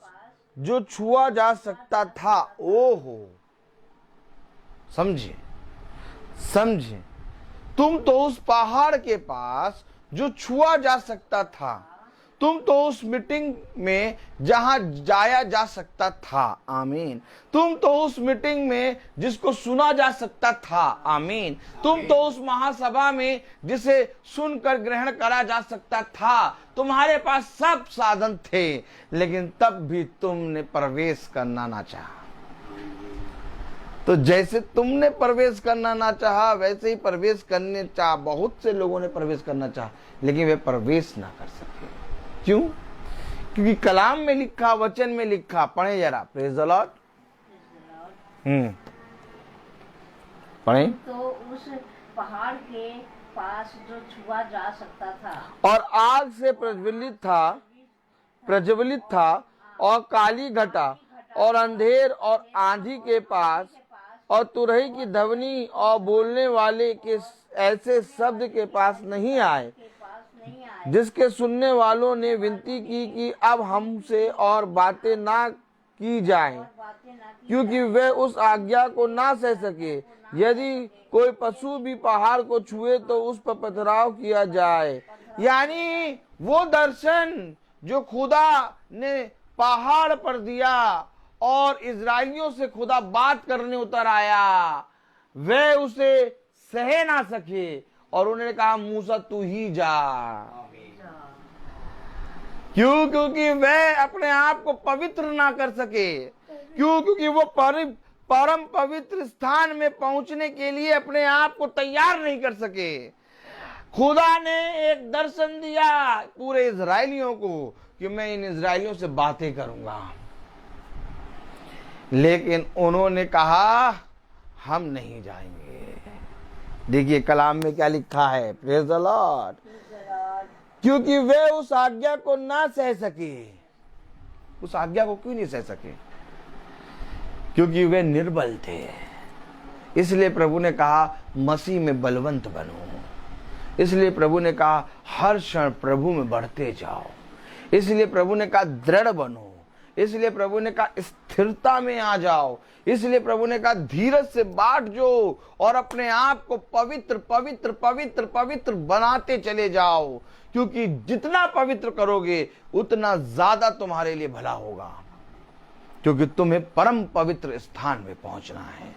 जो छुआ जा सकता था। ओहो, समझे, समझे, तुम तो उस पहाड़ के पास जो छुआ जा सकता था, तुम तो उस मीटिंग में जहां जाया जा सकता था। आमीन। तुम तो उस मीटिंग में जिसको सुना जा सकता था। आमीन। तुम तो उस महासभा में जिसे सुनकर ग्रहण करा जा सकता था। तुम्हारे पास सब साधन थे, लेकिन तब भी तुमने प्रवेश करना ना चाहा। तो जैसे तुमने प्रवेश करना ना चाहा, वैसे ही प्रवेश करने चाहा। बहुत से लोगों ने प्रवेश करना चाहा, लेकिन वे प्रवेश ना कर सके। क्यों? क्योंकि कलाम में लिखा, वचन में लिखा। पढ़े जरा, प्रेज द लॉर्ड। पढ़े। तो उस पहाड़ के पास जो छुआ जा सकता था और आग से प्रज्वलित था और काली घटा और अंधेर और आंधी के पास और तुरही की ध्वनि और बोलने वाले के ऐसे शब्द के पास नहीं आए, जिसके सुनने वालों ने विनती की कि अब हमसे और बातें ना की जाएं, क्योंकि वे उस आज्ञा को ना सह सके। यदि कोई पशु भी पहाड़ को छुए तो उस पर पथराव किया जाए। यानी वो दर्शन जो खुदा ने पहाड़ पर दिया और इजराइलियों से खुदा बात करने उतर आया, वे उसे सह ना सके और उन्होंने कहा मूसा तू ही जा। क्यों? क्योंकि वे अपने आप को पवित्र ना कर सके। क्यों? क्योंकि वो परम पवित्र स्थान में पहुंचने के लिए अपने आप को तैयार नहीं कर सके। खुदा ने एक दर्शन दिया पूरे इजराइलियों को कि मैं इन इजराइलियों से बातें करूंगा, लेकिन उन्होंने कहा हम नहीं जाएंगे। देखिए कलाम में क्या लिखा है, प्रेज द लॉर्ड। क्योंकि वे उस आज्ञा को ना सह सके। उस आज्ञा को क्यों नहीं सह सके? क्योंकि वे निर्बल थे। इसलिए प्रभु ने कहा मसीह में बलवंत बनो। इसलिए प्रभु ने कहा हर क्षण प्रभु में बढ़ते जाओ। इसलिए प्रभु ने कहा दृढ़ बनो। इसलिए प्रभु ने कहा स्थिरता में आ जाओ। इसलिए प्रभु ने कहा धीरज से बाट जो और अपने आप को पवित्र पवित्र पवित्र पवित्र बनाते चले जाओ, क्योंकि जितना पवित्र करोगे उतना ज्यादा तुम्हारे लिए भला होगा। क्योंकि तुम्हें परम पवित्र स्थान में पहुंचना है,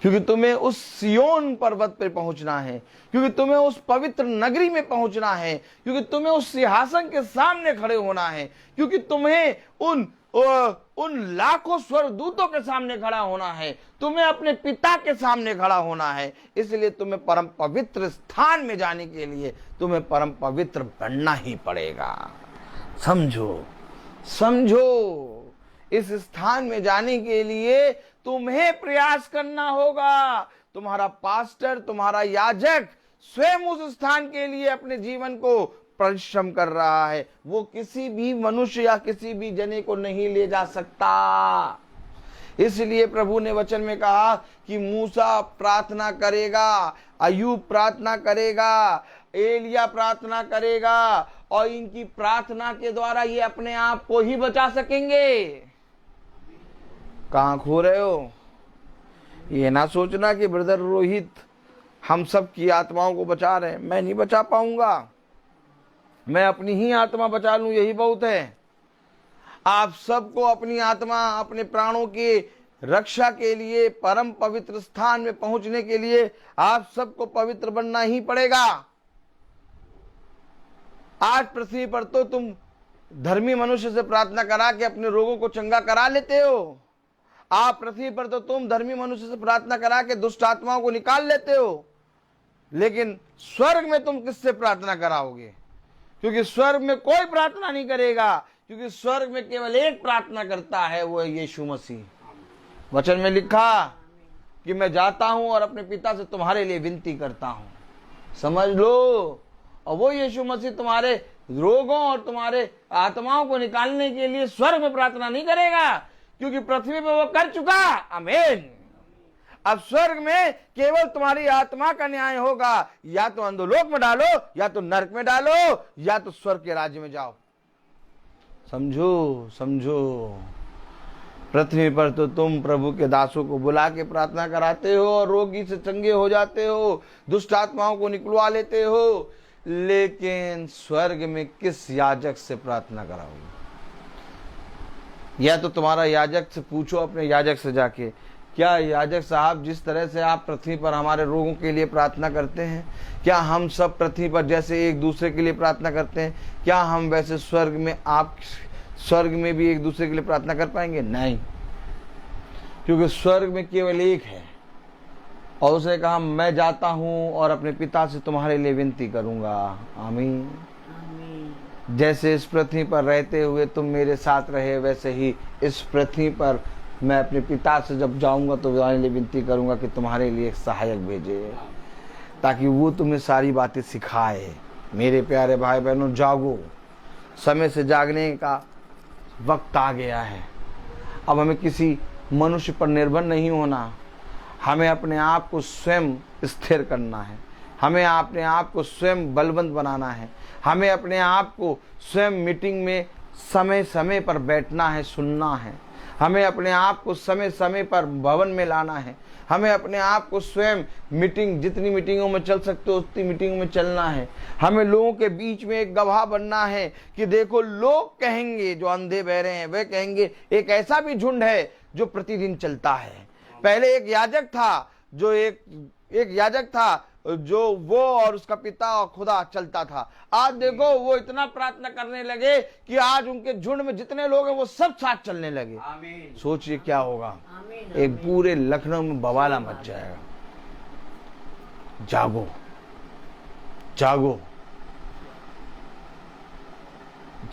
क्योंकि तुम्हें उस सियोन पर्वत पर पहुंचना है, क्योंकि तुम्हें उस पवित्र नगरी में पहुंचना है, क्योंकि तुम्हें उस सिंहासन के सामने खड़े होना है, क्योंकि तुम्हें उन लाखों स्वर्गदूतों के सामने खड़ा होना है, तुम्हें अपने पिता के सामने खड़ा होना है। इसलिए तुम्हें परम पवित्र स्थान में जाने के लिए तुम्हें परम पवित्र बनना ही पड़ेगा। समझो, समझो, इस स्थान में जाने के लिए तुम्हें प्रयास करना होगा। तुम्हारा पास्टर, तुम्हारा याजक स्वयं उस स्थान के लिए अपने जीवन को परिश्रम कर रहा है। वो किसी भी मनुष्य या किसी भी जने को नहीं ले जा सकता। इसलिए प्रभु ने वचन में कहा कि मूसा प्रार्थना करेगा, अय्यूब प्रार्थना करेगा, एलिया प्रार्थना करेगा, और इनकी प्रार्थना के द्वारा ये अपने आप को ही बचा सकेंगे। कहां खो रहे हो? ये ना सोचना कि ब्रदर रोहित हम सब की आत्माओं को बचा रहे हैं, मैं नहीं बचा पाऊंगा। मैं अपनी ही आत्मा बचा लूं यही बहुत है। आप सबको अपनी आत्मा, अपने प्राणों की रक्षा के लिए, परम पवित्र स्थान में पहुंचने के लिए आप सबको पवित्र बनना ही पड़ेगा। आज पृथ्वी पर तो तुम धर्मी मनुष्य से प्रार्थना करा के अपने रोगों को चंगा करा लेते हो। आप पृथ्वी पर तो तुम धर्मी मनुष्य से प्रार्थना करा के दुष्ट आत्माओं को निकाल लेते हो, लेकिन स्वर्ग में तुम किससे प्रार्थना कराओगे? क्योंकि स्वर्ग में कोई प्रार्थना नहीं करेगा, क्योंकि स्वर्ग में केवल एक प्रार्थना करता है, वो है यीशु मसीह। वचन में लिखा कि मैं जाता हूं और अपने पिता से तुम्हारे लिए विनती करता हूं। समझ लो, और वो यीशु मसीह तुम्हारे रोगों और तुम्हारे आत्माओं को निकालने के लिए स्वर्ग में प्रार्थना नहीं करेगा, क्योंकि पृथ्वी पे वो कर चुका। आमीन। अब स्वर्ग में केवल तुम्हारी आत्मा का न्याय होगा, या तो अंधोलोक में डालो, या तो नरक में डालो, या तो स्वर्ग के राज्य में जाओ। समझो समझो, पृथ्वी पर तो तुम प्रभु के दासों को बुला के प्रार्थना कराते हो और रोगी से चंगे हो जाते हो, दुष्ट आत्माओं को निकलवा लेते हो, लेकिन स्वर्ग में किस याजक से प्रार्थना कराओगे? या तो तुम्हारा याजक से पूछो, अपने याजक से जाके, क्या याजक साहब जिस तरह से आप पृथ्वी पर हमारे रोगों के लिए प्रार्थना करते हैं, क्या हम सब पृथ्वी पर जैसे एक दूसरे के लिए प्रार्थना करते हैं, क्या हम वैसे स्वर्ग में भी एक दूसरे के लिए प्रार्थना कर पाएंगे? नहीं, क्योंकि स्वर्ग में केवल एक है। और उसने कहा मैं जाता हूं और अपने पिता से तुम्हारे लिए विनती करूंगा। आमीन। जैसे इस पृथ्वी पर रहते हुए तुम मेरे साथ रहे, वैसे ही इस पृथ्वी पर मैं अपने पिता से जब जाऊंगा तो तुम्हारे लिए विनती करूंगा कि तुम्हारे लिए एक सहायक भेजे, ताकि वो तुम्हें सारी बातें सिखाए। मेरे प्यारे भाई बहनों, जागो। समय से जागने का वक्त आ गया है। अब हमें किसी मनुष्य पर निर्भर नहीं होना, हमें अपने आप को स्वयं स्थिर करना है, हमें अपने आप को स्वयं बलवंत बनाना है, हमें अपने आप को स्वयं मीटिंग में समय समय पर बैठना है, सुनना है, हमें अपने आप को समय समय पर भवन में लाना है, हमें अपने आप को स्वयं जितनी मीटिंगों में चल सकते हो उतनी मीटिंगों में चलना है। हमें लोगों के बीच में एक गवाह बनना है कि देखो, लोग कहेंगे, जो अंधे बहरे हैं वे कहेंगे एक ऐसा भी झुंड है जो प्रतिदिन चलता है। पहले एक याजक था, जो एक याजक था, जो वो और उसका पिता और खुदा चलता था। आज देखो, वो इतना प्रार्थना करने लगे कि आज उनके झुंड में जितने लोग हैं वो सब साथ चलने लगे। सोचिए क्या होगा। एक पूरे लखनऊ में बवाला मच जाएगा। जागो जागो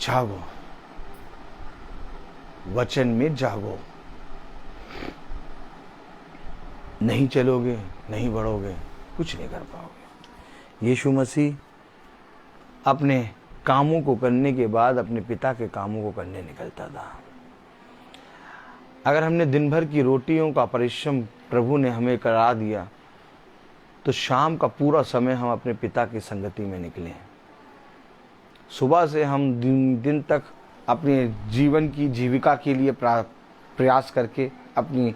जागो, वचन में जागो। नहीं चलोगे, नहीं बढ़ोगे, कुछ नहीं कर पाओगे। यीशु मसीह अपने कामों को करने के बाद अपने पिता के कामों को करने निकलता था। अगर हमने दिन भर की रोटियों का परिश्रम प्रभु ने हमें करा दिया, तो शाम का पूरा समय हम अपने पिता की संगति में निकले। सुबह से हम दिन तक अपने जीवन की जीविका के लिए प्रयास करके अपनी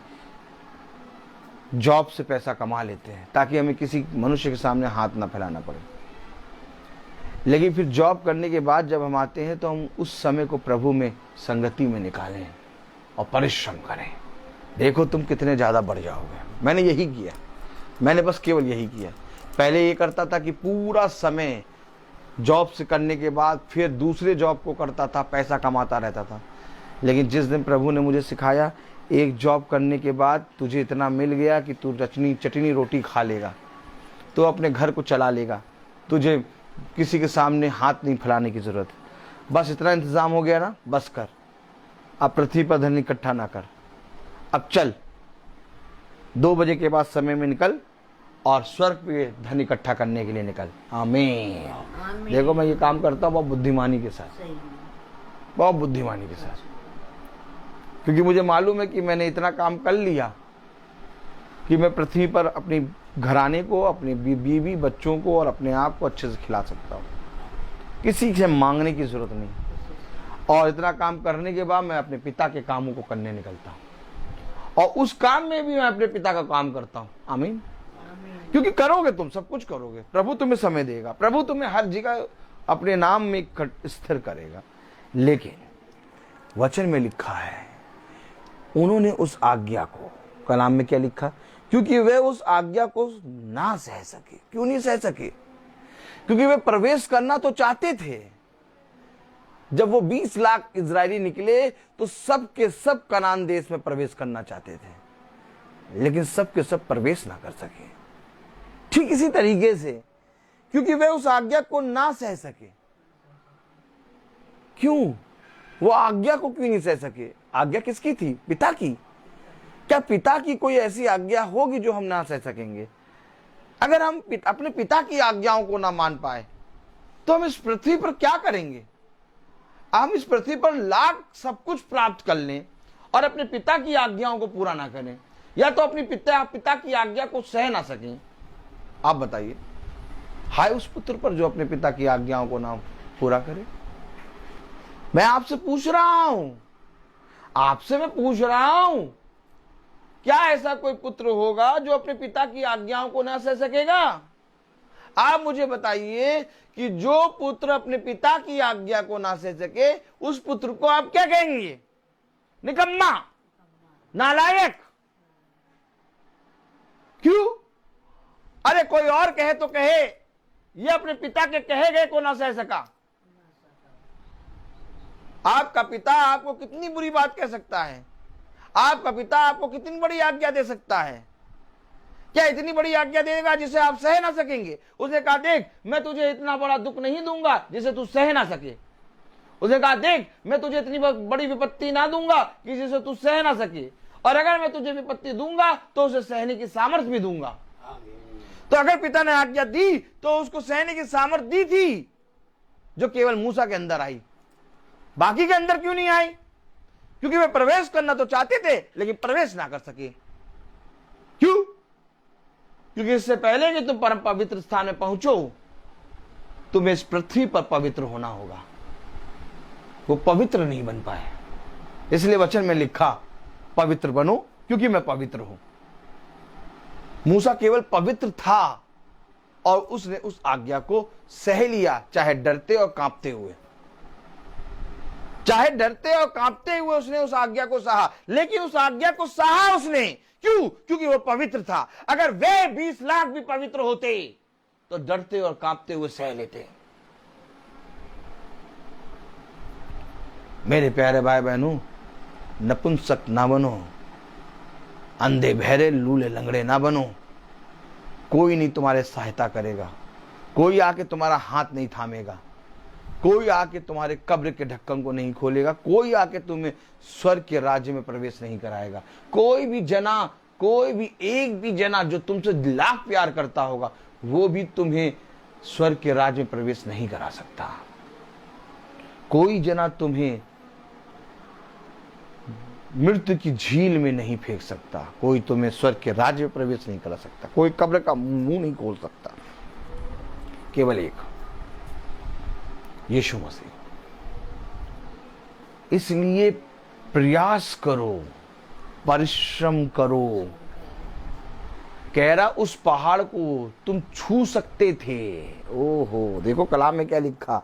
जॉब से पैसा कमा लेते हैं, ताकि हमें किसी मनुष्य के सामने हाथ ना फैलाना पड़े। लेकिन फिर जॉब करने के बाद जब हम आते हैं तो हम उस समय को प्रभु में संगति में निकालें और परिश्रम करें। देखो तुम कितने ज़्यादा बढ़ जाओगे। मैंने यही किया, मैंने बस केवल यही किया। पहले ये करता था कि पूरा समय जॉब से करने के बाद फिर दूसरे जॉब को करता था, पैसा कमाता रहता था। लेकिन जिस दिन प्रभु ने मुझे सिखाया, एक जॉब करने के बाद तुझे इतना मिल गया कि तू चटनी रोटी खा लेगा, तो अपने घर को चला लेगा, तुझे किसी के सामने हाथ नहीं फैलाने की ज़रूरत, बस इतना इंतज़ाम हो गया ना, बस कर। अब पृथ्वी पर धन इकट्ठा ना कर, अब चल 2 बजे के बाद समय में निकल और स्वर्ग पे धन इकट्ठा करने के लिए निकल। आमीन। देखो मैं ये काम करता हूँ बहुत बुद्धिमानी के साथ, बहुत बुद्धिमानी के साथ, क्योंकि मुझे मालूम है कि मैंने इतना काम कर लिया कि मैं पृथ्वी पर अपनी घराने को, अपने बीवी बच्चों को और अपने आप को अच्छे से खिला सकता हूँ। किसी से मांगने की जरूरत नहीं। और इतना काम करने के बाद मैं अपने पिता के कामों को करने निकलता हूँ, और उस काम में भी मैं अपने पिता का काम करता हूँ। आमीन। क्योंकि करोगे, तुम सब कुछ करोगे, प्रभु तुम्हें समय देगा, प्रभु तुम्हें हर जगह अपने नाम में स्थिर करेगा। लेकिन वचन में लिखा है उन्होंने उस आज्ञा को, कलाम में क्या लिखा, क्योंकि वे उस आज्ञा को ना सह सके। क्यों नहीं सह सके? क्योंकि वे प्रवेश करना तो चाहते थे। जब वो 20 लाख इजरायली निकले तो सब के सब कनान देश में प्रवेश करना चाहते थे, लेकिन सब के सब प्रवेश ना कर सके। ठीक इसी तरीके से क्योंकि वे उस आज्ञा को ना सह सके। क्यों? वो आज्ञा को क्यों नहीं सह सके? आज्ञा किसकी थी? पिता की। क्या पिता की कोई ऐसी आज्ञा होगी जो हम ना सह सकेंगे? अगर हम अपने पिता की आज्ञाओं को ना मान पाए तो हम इस पृथ्वी पर क्या करेंगे? हम इस पृथ्वी पर लाख सब कुछ प्राप्त कर लें और अपने पिता की आज्ञाओं को पूरा ना करें, या तो अपनी पिता की आज्ञा को सह ना सकें। आप बताइए, हाय उस पुत्र पर जो अपने पिता की आज्ञाओं को ना पूरा करे। मैं आपसे पूछ रहा हूं, आपसे मैं पूछ रहा हूं, क्या ऐसा कोई पुत्र होगा जो अपने पिता की आज्ञाओं को ना सह सकेगा? आप मुझे बताइए कि जो पुत्र अपने पिता की आज्ञा को ना सह सके, उस पुत्र को आप क्या कहेंगे? निकम्मा, नालायक। क्यों? अरे कोई और कहे तो कहे, ये अपने पिता के कहे गए को ना सह सका। आपका पिता आपको कितनी बुरी बात कह सकता है? आपका पिता आपको कितनी बड़ी आज्ञा दे सकता है? क्या इतनी बड़ी आज्ञा देगा जिसे आप सह ना सकेंगे? उसने कहा देख, मैं तुझे इतना बड़ा दुख नहीं दूंगा जिसे तू सह ना सके। उसने कहा देख, मैं तुझे इतनी बड़ी विपत्ति ना दूंगा कि जिसे तू सह ना सके, और अगर मैं तुझे विपत्ति दूंगा तो उसे सहने की सामर्थ्य भी दूंगा। तो अगर पिता ने आज्ञा दी तो उसको सहने की सामर्थ्य दी थी, जो केवल मूसा के अंदर आई। बाकी के अंदर क्यों नहीं आई? क्योंकि वे प्रवेश करना तो चाहते थे लेकिन प्रवेश ना कर सके। क्यों? क्योंकि इससे पहले कि तुम परम पवित्र स्थान में पहुंचो, तुम्हें इस पृथ्वी पर पवित्र होना होगा। वो पवित्र नहीं बन पाए, इसलिए वचन में लिखा पवित्र बनो क्योंकि मैं पवित्र हूं। मूसा केवल पवित्र था और उसने उस आज्ञा को सह लिया, चाहे डरते और कांपते हुए। चाहे डरते और कांपते हुए उसने उस आज्ञा को सहा, लेकिन उस आज्ञा को सहा उसने। क्यों? क्योंकि वो पवित्र था। अगर वे 20 लाख भी पवित्र होते तो डरते और कांपते हुए सह लेते। मेरे प्यारे भाई बहनों, नपुंसक ना बनो, अंधे बहरे लूले लंगड़े ना बनो। कोई नहीं तुम्हारे सहायता करेगा, कोई आके तुम्हारा हाथ नहीं थामेगा, कोई आके तुम्हारे कब्र के ढक्कन को नहीं खोलेगा, कोई आके तुम्हें स्वर्ग के राज्य में प्रवेश नहीं कराएगा। कोई भी जना, कोई भी एक भी जना जो तुमसे लाख प्यार करता होगा, वो भी तुम्हें स्वर्ग के राज्य में प्रवेश नहीं करा सकता। कोई जना तुम्हें मृत्यु की झील में नहीं फेंक सकता, कोई तुम्हें स्वर्ग के राज्य में प्रवेश नहीं करा सकता, कोई कब्र का मुंह नहीं खोल सकता। केवल एक, यीशु मसीह। इसलिए प्रयास करो, परिश्रम करो। कह रहा उस पहाड़ को तुम छू सकते थे। ओहो, देखो कलाम में क्या लिखा,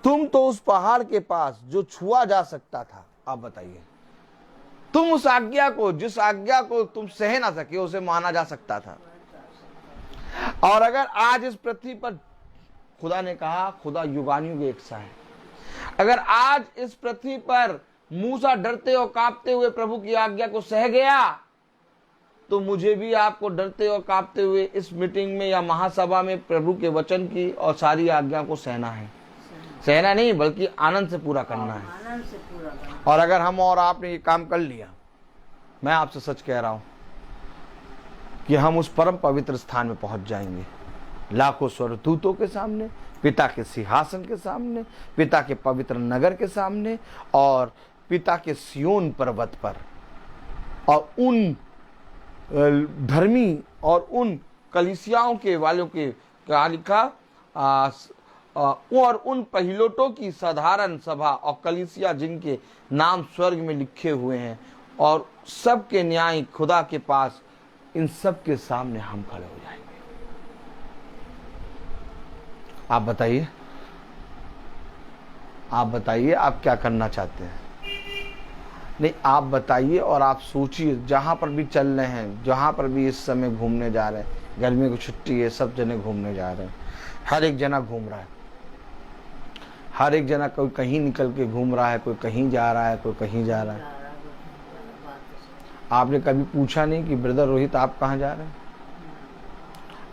तुम तो उस पहाड़ के पास जो छुआ जा सकता था। आप बताइए, तुम उस आज्ञा को, जिस आज्ञा को तुम सह ना सके, उसे माना जा सकता था। और अगर आज इस पृथ्वी पर, खुदा ने कहा खुदा युगानुयुग एक सा है, अगर आज इस पृथ्वी पर मूसा डरते और कांपते हुए प्रभु की आज्ञा को सह गया, तो मुझे भी आपको डरते और कांपते हुए इस मीटिंग में या महासभा में प्रभु के वचन की और सारी आज्ञा को सहना है। सहना नहीं बल्कि आनंद से पूरा करना है। आनंद से पूरा करना। और अगर हम और आपने ये काम कर लिया, मैं आपसे सच कह रहा हूं कि हम उस परम पवित्र स्थान में पहुंच जाएंगे, लाखों स्वर्गदूतों के सामने, पिता के सिंहासन के सामने, पिता के पवित्र नगर के सामने और पिता के सियोन पर्वत पर, और उन धर्मी और उन कलीसियाओं के वालों के क्या लिखा, और उन पहिलोटों की साधारण सभा और कलीसिया जिनके नाम स्वर्ग में लिखे हुए हैं, और सबके न्याय खुदा के पास, इन सब के सामने हम खड़े हो जाएंगे। आप बताइए, आप बताइए आप क्या करना चाहते हैं। नहीं, आप बताइए और आप सोचिए, जहाँ पर भी चल रहे हैं, जहाँ पर भी इस समय घूमने जा रहे हैं, गर्मी की छुट्टी है, सब जने घूमने जा रहे हैं, हर एक जना घूम रहा है, हर एक जना कोई कहीं निकल के घूम रहा है, कोई कहीं जा रहा है, कोई कहीं जा रहा है। आपने कभी पूछा नहीं कि ब्रदर रोहित आप कहाँ जा रहे हैं?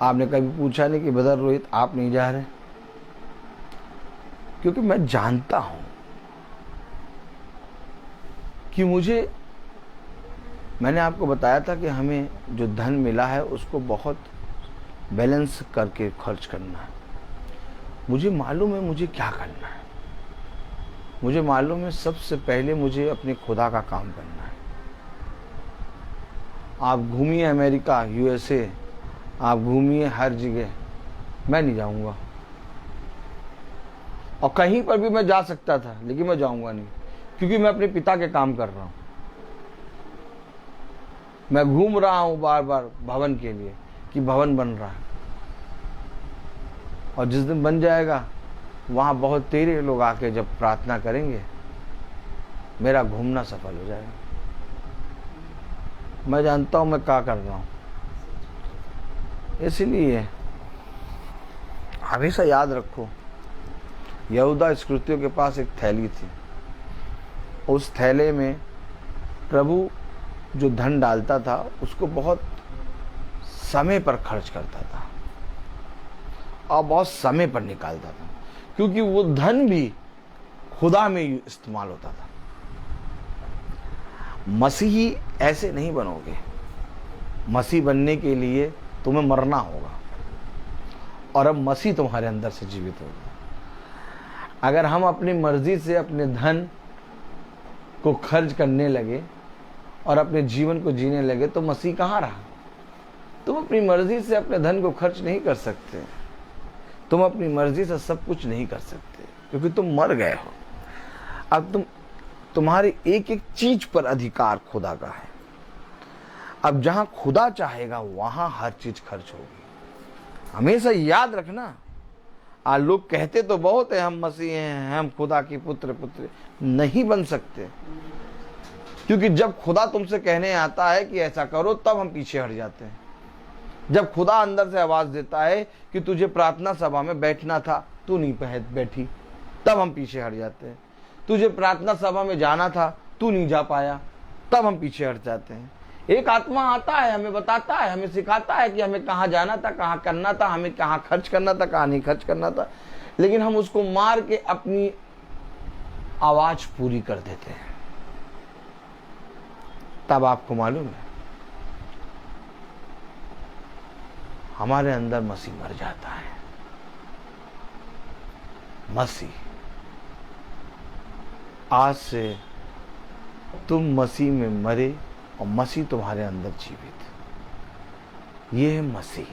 आपने कभी पूछा नहीं कि ब्रदर रोहित आप नहीं जा रहे? क्योंकि मैं जानता हूं कि मैंने आपको बताया था कि हमें जो धन मिला है उसको बहुत बैलेंस करके खर्च करना है। मुझे मालूम है मुझे क्या करना है। मुझे मालूम है सबसे पहले मुझे अपने खुदा का काम करना है। आप घूमिए अमेरिका, यूएसए, आप घूमिए हर जगह, मैं नहीं जाऊंगा। और कहीं पर भी मैं जा सकता था लेकिन मैं जाऊंगा नहीं, क्योंकि मैं अपने पिता के काम कर रहा हूं। मैं घूम रहा हूं बार बार भवन के लिए कि भवन बन रहा है, और जिस दिन बन जाएगा वहां बहुत तेरे लोग आके जब प्रार्थना करेंगे, मेरा घूमना सफल हो जाएगा। मैं जानता हूं मैं क्या कर रहा हूं। इसलिए हमेशा याद रखो, यहूदा इस्करियोती के पास एक थैली थी। उस थैले में प्रभु जो धन डालता था उसको बहुत समय पर खर्च करता था और बहुत समय पर निकालता था, क्योंकि वो धन भी खुदा में इस्तेमाल होता था। मसीही ऐसे नहीं बनोगे। मसीह बनने के लिए तुम्हें मरना होगा, और अब मसीह तुम्हारे अंदर से जीवित होगा। अगर हम अपनी मर्जी से अपने धन को खर्च करने लगे और अपने जीवन को जीने लगे तो मसीह कहाँ रहा? तुम अपनी मर्जी से अपने धन को खर्च नहीं कर सकते। तुम अपनी मर्जी से सब कुछ नहीं कर सकते, क्योंकि तुम मर गए हो। अब तुम्हारी एक एक चीज पर अधिकार खुदा का है। अब जहां खुदा चाहेगा वहां हर चीज खर्च होगी। हमेशा याद रखना। आज लोग कहते तो बहुत है हम मसीह हैं, हम खुदा की पुत्र नहीं बन सकते, क्योंकि जब खुदा तुमसे कहने आता है कि ऐसा करो तब हम पीछे हट जाते हैं। जब खुदा अंदर से आवाज देता है कि तुझे प्रार्थना सभा में बैठना था, तू नहीं बैठी, तब हम पीछे हट जाते हैं। तुझे प्रार्थना सभा में जाना था, तू नहीं जा पाया, तब हम पीछे हट जाते हैं। एक आत्मा आता है, हमें बताता है, हमें सिखाता है कि हमें कहाँ जाना था, कहाँ करना था, हमें कहाँ खर्च करना था, कहाँ नहीं खर्च करना था, लेकिन हम उसको मार के अपनी आवाज पूरी कर देते हैं। तब आपको मालूम है हमारे अंदर मसीह मर जाता है। मसीह, आज से तुम मसीह में मरे और मसीह तुम्हारे अंदर जीवित। ये है मसीह।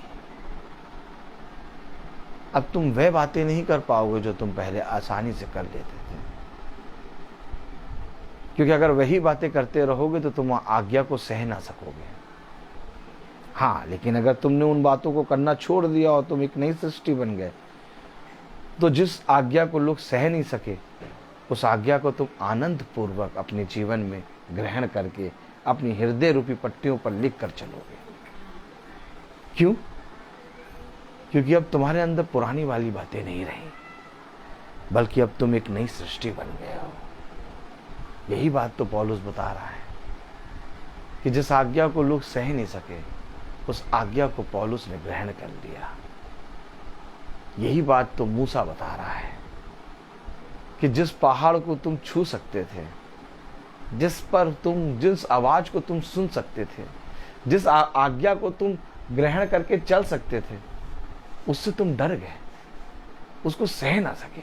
अब तुम वह बातें नहीं कर पाओगे जो तुम पहले आसानी से कर लेते थे, क्योंकि अगर वही बातें करते रहोगे तो तुम आज्ञा को सह ना सकोगे। हाँ, लेकिन अगर तुमने उन बातों को करना छोड़ दिया और तुम एक नई सृष्टि बन गए, तो जिस आज्ञा को लोग सह नहीं सके, उस आज्ञा को तुम आनंद पूर्वक अपने जीवन में ग्रहण करके अपनी हृदय रूपी पट्टियों पर लिख कर चलोगे। क्यों? क्योंकि अब तुम्हारे अंदर पुरानी वाली बातें नहीं रही, बल्कि अब तुम एक नई सृष्टि बन गए हो। यही बात तो पौलुस बता रहा है कि जिस आज्ञा को लोग सह नहीं सके, उस आज्ञा को पौलुस ने ग्रहण कर लिया। यही बात तो मूसा बता रहा है कि जिस पहाड़ को तुम छू सकते थे, जिस आवाज को तुम सुन सकते थे, जिस आज्ञा को तुम ग्रहण करके चल सकते थे, उससे तुम डर गए, उसको सह ना सके।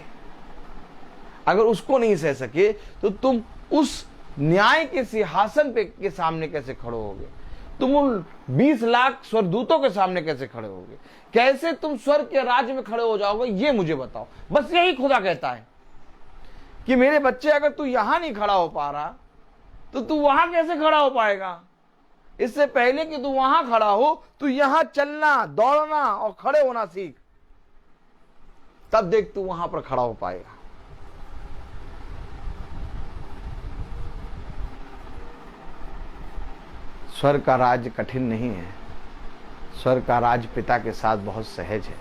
अगर उसको नहीं सह सके तो तुम उस न्याय के सिंहासन पे के सामने कैसे खड़े होगे? तुम उन 20 लाख स्वर्गदूतों के सामने कैसे खड़े होगे? कैसे तुम स्वर्ग के राज्य में खड़े हो जाओगे? ये मुझे बताओ। बस यही खुदा कहता है कि मेरे बच्चे, अगर तू यहां नहीं खड़ा हो पा रहा तो तू वहां कैसे खड़ा हो पाएगा? इससे पहले कि तू वहां खड़ा हो, तू यहां चलना, दौड़ना और खड़े होना सीख, तब देख तू वहां पर खड़ा हो पाएगा। स्वर्ग का राज्य कठिन नहीं है, स्वर्ग का राज्य पिता के साथ बहुत सहज है।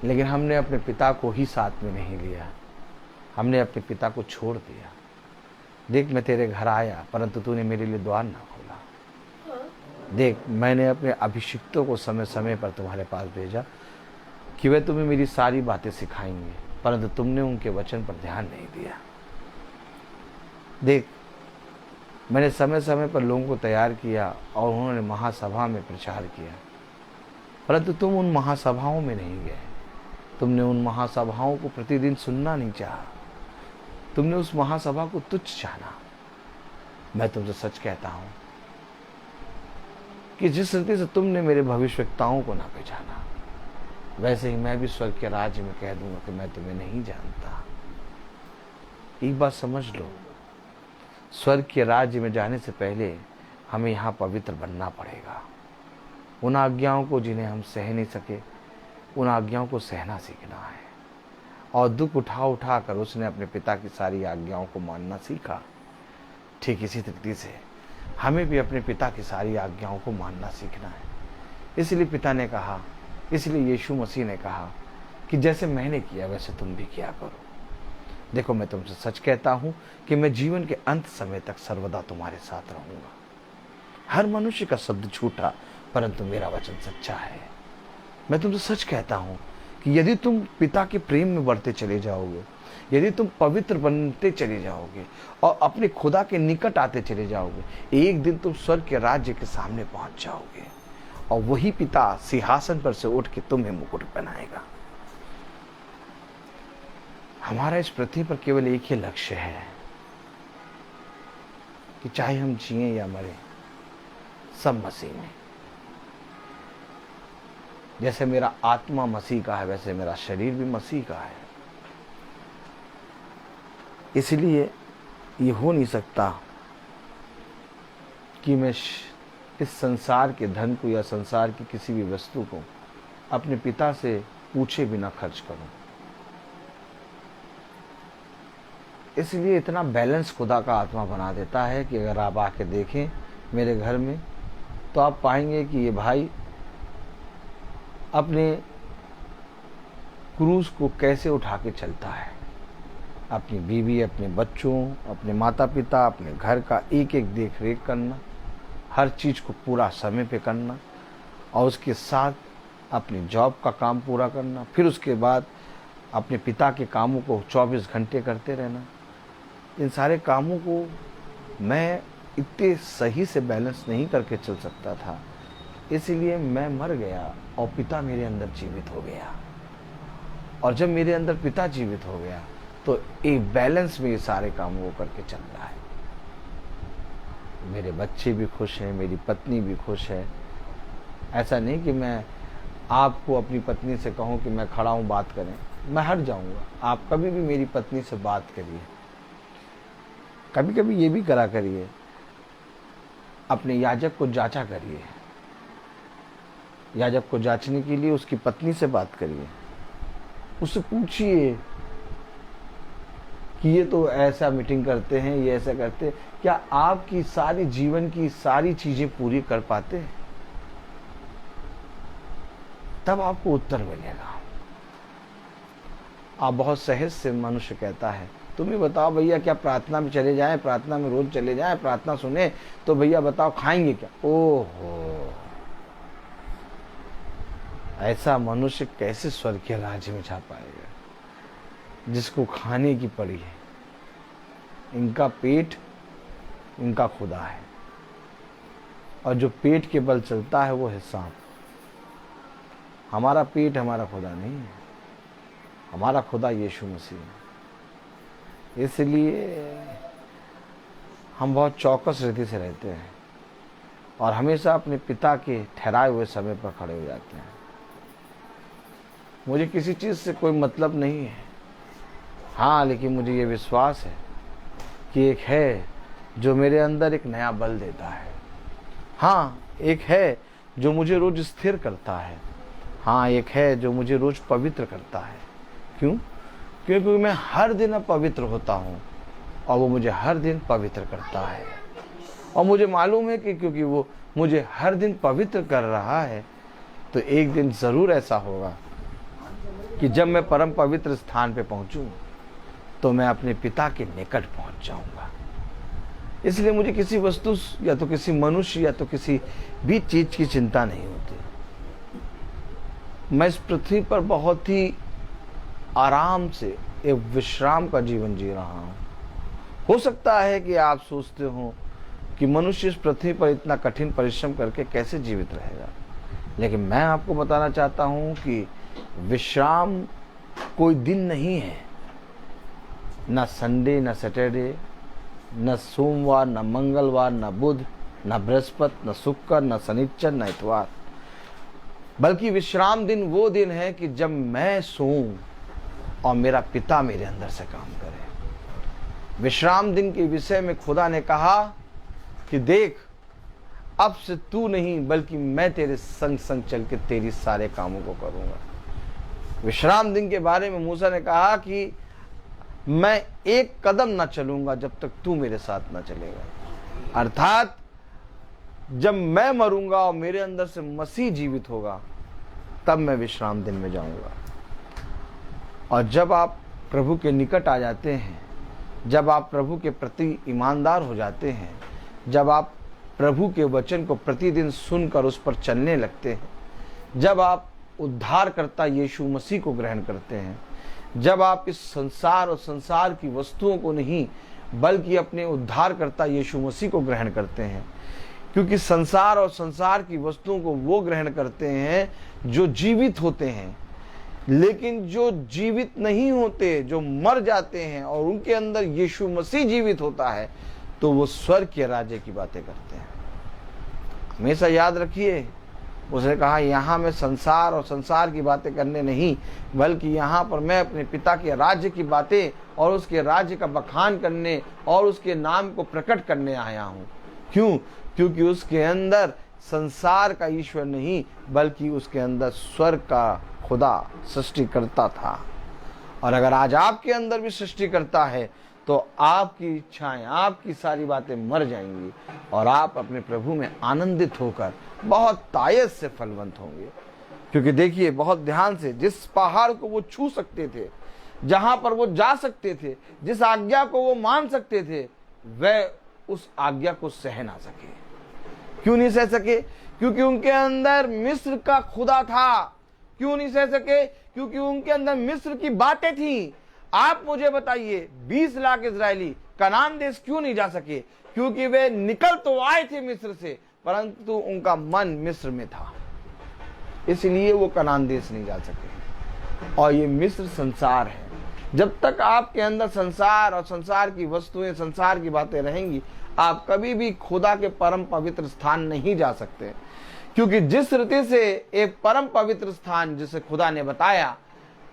लेकिन हमने अपने पिता को ही साथ में नहीं लिया, हमने अपने पिता को छोड़ दिया। देख, मैं तेरे घर आया परंतु तूने मेरे लिए द्वार ना खोला। देख, मैंने अपने अभिषिक्तों को समय समय पर तुम्हारे पास भेजा कि वे तुम्हें मेरी सारी बातें सिखाएंगे, परंतु तुमने उनके वचन पर ध्यान नहीं दिया। देख, मैंने समय समय पर लोगों को तैयार किया और उन्होंने महासभा में प्रचार किया, परंतु तुम उन महासभाओं में नहीं गए। तुमने उन महासभाओं को प्रतिदिन सुनना नहीं चाहा, तुमने उस महासभा को तुच्छ जाना। मैं तुमसे सच कहता हूं कि जिस रीति से तुमने मेरे भविष्यवक्ताओं को ना पहचाना, वैसे ही मैं भी स्वर्ग के राज्य में कह दूंगा कि मैं तुम्हें नहीं जानता। एक बात समझ लो, स्वर्ग के राज्य में जाने से पहले हमें यहाँ पवित्र बनना पड़ेगा। उन आज्ञाओं को जिन्हें हम सह नहीं सके, उन आज्ञाओं को सहना सीखना है। और दुख उठा उठा कर उसने अपने पिता की सारी आज्ञाओं को मानना सीखा। ठीक इसी तरीके से हमें भी अपने पिता की सारी आज्ञाओं को मानना सीखना है। इसलिए पिता ने कहा, इसलिए यीशु मसीह ने कहा कि जैसे मैंने किया वैसे तुम भी किया करो। देखो, मैं तुमसे सच कहता हूँ कि मैं जीवन के अंत समय तक सर्वदा तुम्हारे साथ रहूँगा। हर मनुष्य का शब्द झूठा, परंतु मेरा वचन सच्चा है। मैं तुमसे सच कहता हूँ कि यदि तुम पिता के प्रेम में बढ़ते चले जाओगे, यदि तुम पवित्र बनते चले जाओगे और अपने खुदा के निकट आते चले जाओगे, एक दिन तुम स्वर्ग के राज्य के सामने पहुंच जाओगे और वही पिता सिंहासन पर से उठ के तुम्हें मुकुट पहनाएगा। हमारा इस पृथ्वी पर केवल एक ही लक्ष्य है कि चाहे हम जिए या मरे, सब मसीह में। जैसे मेरा आत्मा मसीह का है, वैसे मेरा शरीर भी मसीह का है। इसलिए ये हो नहीं सकता कि मैं इस संसार के धन को या संसार की किसी भी वस्तु को अपने पिता से पूछे बिना खर्च करूं। इसलिए इतना बैलेंस खुदा का आत्मा बना देता है कि अगर आप आके देखें मेरे घर में, तो आप पाएंगे कि ये भाई अपने क्रूज को कैसे उठा के चलता है। अपनी बीवी, अपने बच्चों, अपने माता पिता, अपने घर का एक एक देख रेख करना, हर चीज़ को पूरा समय पे करना, और उसके साथ अपनी जॉब का काम पूरा करना, फिर उसके बाद अपने पिता के कामों को 24 घंटे करते रहना। इन सारे कामों को मैं इतने सही से बैलेंस नहीं करके चल सकता था, इसलिए मैं मर गया और पिता मेरे अंदर जीवित हो गया। और जब मेरे अंदर पिता जीवित हो गया तो एक बैलेंस में ये सारे कामों को करके चल रहा है। मेरे बच्चे भी खुश हैं, मेरी पत्नी भी खुश है। ऐसा नहीं कि मैं आपको अपनी पत्नी से कहूँ कि मैं खड़ा हूँ, बात करें, मैं हट जाऊँगा। आप कभी भी मेरी पत्नी से बात करिए, कभी कभी ये भी करा करिए, अपने याजक को जांचा करिए। याजक को जांचने के लिए उसकी पत्नी से बात करिए, उससे पूछिए कि ये तो ऐसा मीटिंग करते हैं, ये ऐसा करते हैं, क्या आपकी सारी जीवन की सारी चीजें पूरी कर पाते हैं? तब आपको उत्तर मिलेगा। आप बहुत सहज से मनुष्य कहता है, तुम्हें बताओ भैया क्या प्रार्थना में चले जाएं, प्रार्थना में रोज चले जाएं, प्रार्थना सुने तो भैया बताओ खाएंगे क्या? ओहो, ऐसा मनुष्य कैसे स्वर्ग के राज्य में जा पाएगा जिसको खाने की पड़ी है? इनका पेट इनका खुदा है, और जो पेट के बल चलता है वो है सांप। हमारा पेट हमारा खुदा नहीं है, हमारा खुदा यीशु मसीह है। इसलिए हम बहुत चौकस रीति से रहते हैं और हमेशा अपने पिता के ठहराए हुए समय पर खड़े हो जाते हैं। मुझे किसी चीज़ से कोई मतलब नहीं है, हाँ, लेकिन मुझे ये विश्वास है कि एक है जो मेरे अंदर एक नया बल देता है। हाँ, एक है जो मुझे रोज स्थिर करता है। हाँ, एक है जो मुझे रोज पवित्र करता है। क्यों? क्योंकि मैं हर दिन अब पवित्र होता हूँ और वो मुझे हर दिन पवित्र करता है। और मुझे मालूम है कि क्योंकि वो मुझे हर दिन पवित्र कर रहा है, तो एक दिन ज़रूर ऐसा होगा कि जब मैं परम पवित्र स्थान पे पहुंचूं तो मैं अपने पिता के निकट पहुंच जाऊंगा। इसलिए मुझे किसी वस्तु या तो किसी मनुष्य या तो किसी भी चीज की चिंता नहीं होती। मैं इस पृथ्वी पर बहुत ही आराम से एक विश्राम का जीवन जी रहा हूं। हो सकता है कि आप सोचते हो कि मनुष्य इस पृथ्वी पर इतना कठिन परिश्रम करके कैसे जीवित रहेगा, लेकिन मैं आपको बताना चाहता हूं कि विश्राम कोई दिन नहीं है, न संडे, न सैटरडे, न सोमवार, न मंगलवार, न बुध, न बृहस्पति, न शुक्र, न शनिचर, न इतवार, बल्कि विश्राम दिन वो दिन है कि जब मैं सोऊं और मेरा पिता मेरे अंदर से काम करे। विश्राम दिन के विषय में खुदा ने कहा कि देख, अब से तू नहीं बल्कि मैं तेरे संग संग चल के तेरी सारे कामों को करूंगा। विश्राम दिन के बारे में मूसा ने कहा कि मैं एक कदम ना चलूंगा जब तक तू मेरे साथ ना चलेगा। अर्थात जब मैं मरूंगा और मेरे अंदर से मसीह जीवित होगा, तब मैं विश्राम दिन में जाऊंगा। और जब आप प्रभु के निकट आ जाते हैं, जब आप प्रभु के प्रति ईमानदार हो जाते हैं, जब आप प्रभु के वचन को प्रतिदिन सुनकर उस पर चलने लगते हैं, जब आप उद्धारकर्ता यीशु मसीह को ग्रहण करते हैं, जब आप इस संसार और संसार की वस्तुओं को नहीं बल्कि अपने उद्धारकर्ता यीशु मसीह को ग्रहण करते हैं, क्योंकि संसार और संसार की वस्तुओं को वो ग्रहण करते हैं जो जीवित होते हैं, लेकिन जो जीवित नहीं होते, जो मर जाते हैं और उनके अंदर यीशु मसीह जीवित होता है, तो वो स्वर्ग के राज्य की बातें करते हैं। हमेशा याद रखिए, उसने कहा यहाँ मैं संसार और संसार की बातें करने नहीं, बल्कि यहाँ पर मैं अपने पिता के राज्य की बातें और उसके राज्य का बखान करने और उसके नाम को प्रकट करने आया हूँ। क्यों? क्योंकि उसके अंदर संसार का ईश्वर नहीं बल्कि उसके अंदर स्वर्ग का खुदा सृष्टिकर्ता था। और अगर आज आपके अंदर भी सृष्टिकर्ता है तो आपकी इच्छाएं, आपकी सारी बातें मर जाएंगी और आप अपने प्रभु में आनंदित होकर बहुत तायत से फलवंत होंगे। क्योंकि देखिए बहुत ध्यान से, जिस पहाड़ को वो छू सकते थे, जहां पर वो जा सकते थे, जिस आज्ञा को वो मान सकते थे, वह उस आज्ञा को सह ना सके। क्यों नहीं सह सके? क्योंकि उनके अंदर मिस्र का खुदा था। क्यों नहीं सह सके? क्योंकि उनके अंदर मिस्र की बातें थी। आप मुझे बताइए 20 लाख इजरायली कनान देश क्यों नहीं जा सके? क्योंकि वे निकल तो आए थे मिस्र से, परंतु उनका मन मिस्र में था, इसलिए वो कनान देश नहीं जा सके। और ये मिस्र संसार है। जब तक आपके अंदर संसार और संसार की वस्तुएं, संसार की बातें रहेंगी, आप कभी भी खुदा के परम पवित्र स्थान नहीं जा सकते। क्योंकि जिस रीति से एक परम पवित्र स्थान जिसे खुदा ने बताया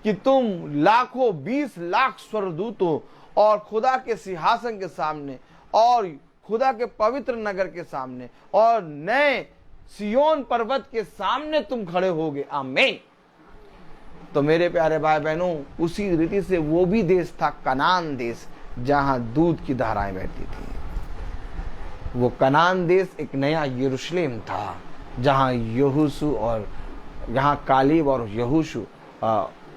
कि तुम लाखों 20 लाख स्वर्गदूतों और खुदा के सिंहासन के सामने और खुदा के पवित्र नगर के सामने और नए सियोन पर्वत के सामने तुम खड़े होगे। आमीन। तो मेरे प्यारे भाई बहनों, उसी रीति से वो भी देश था कनान देश, जहां दूध की धाराएं बहती थी। वो कनान देश एक नया यरूशलेम था, जहां यहोशू और जहां कालेब और यहोशू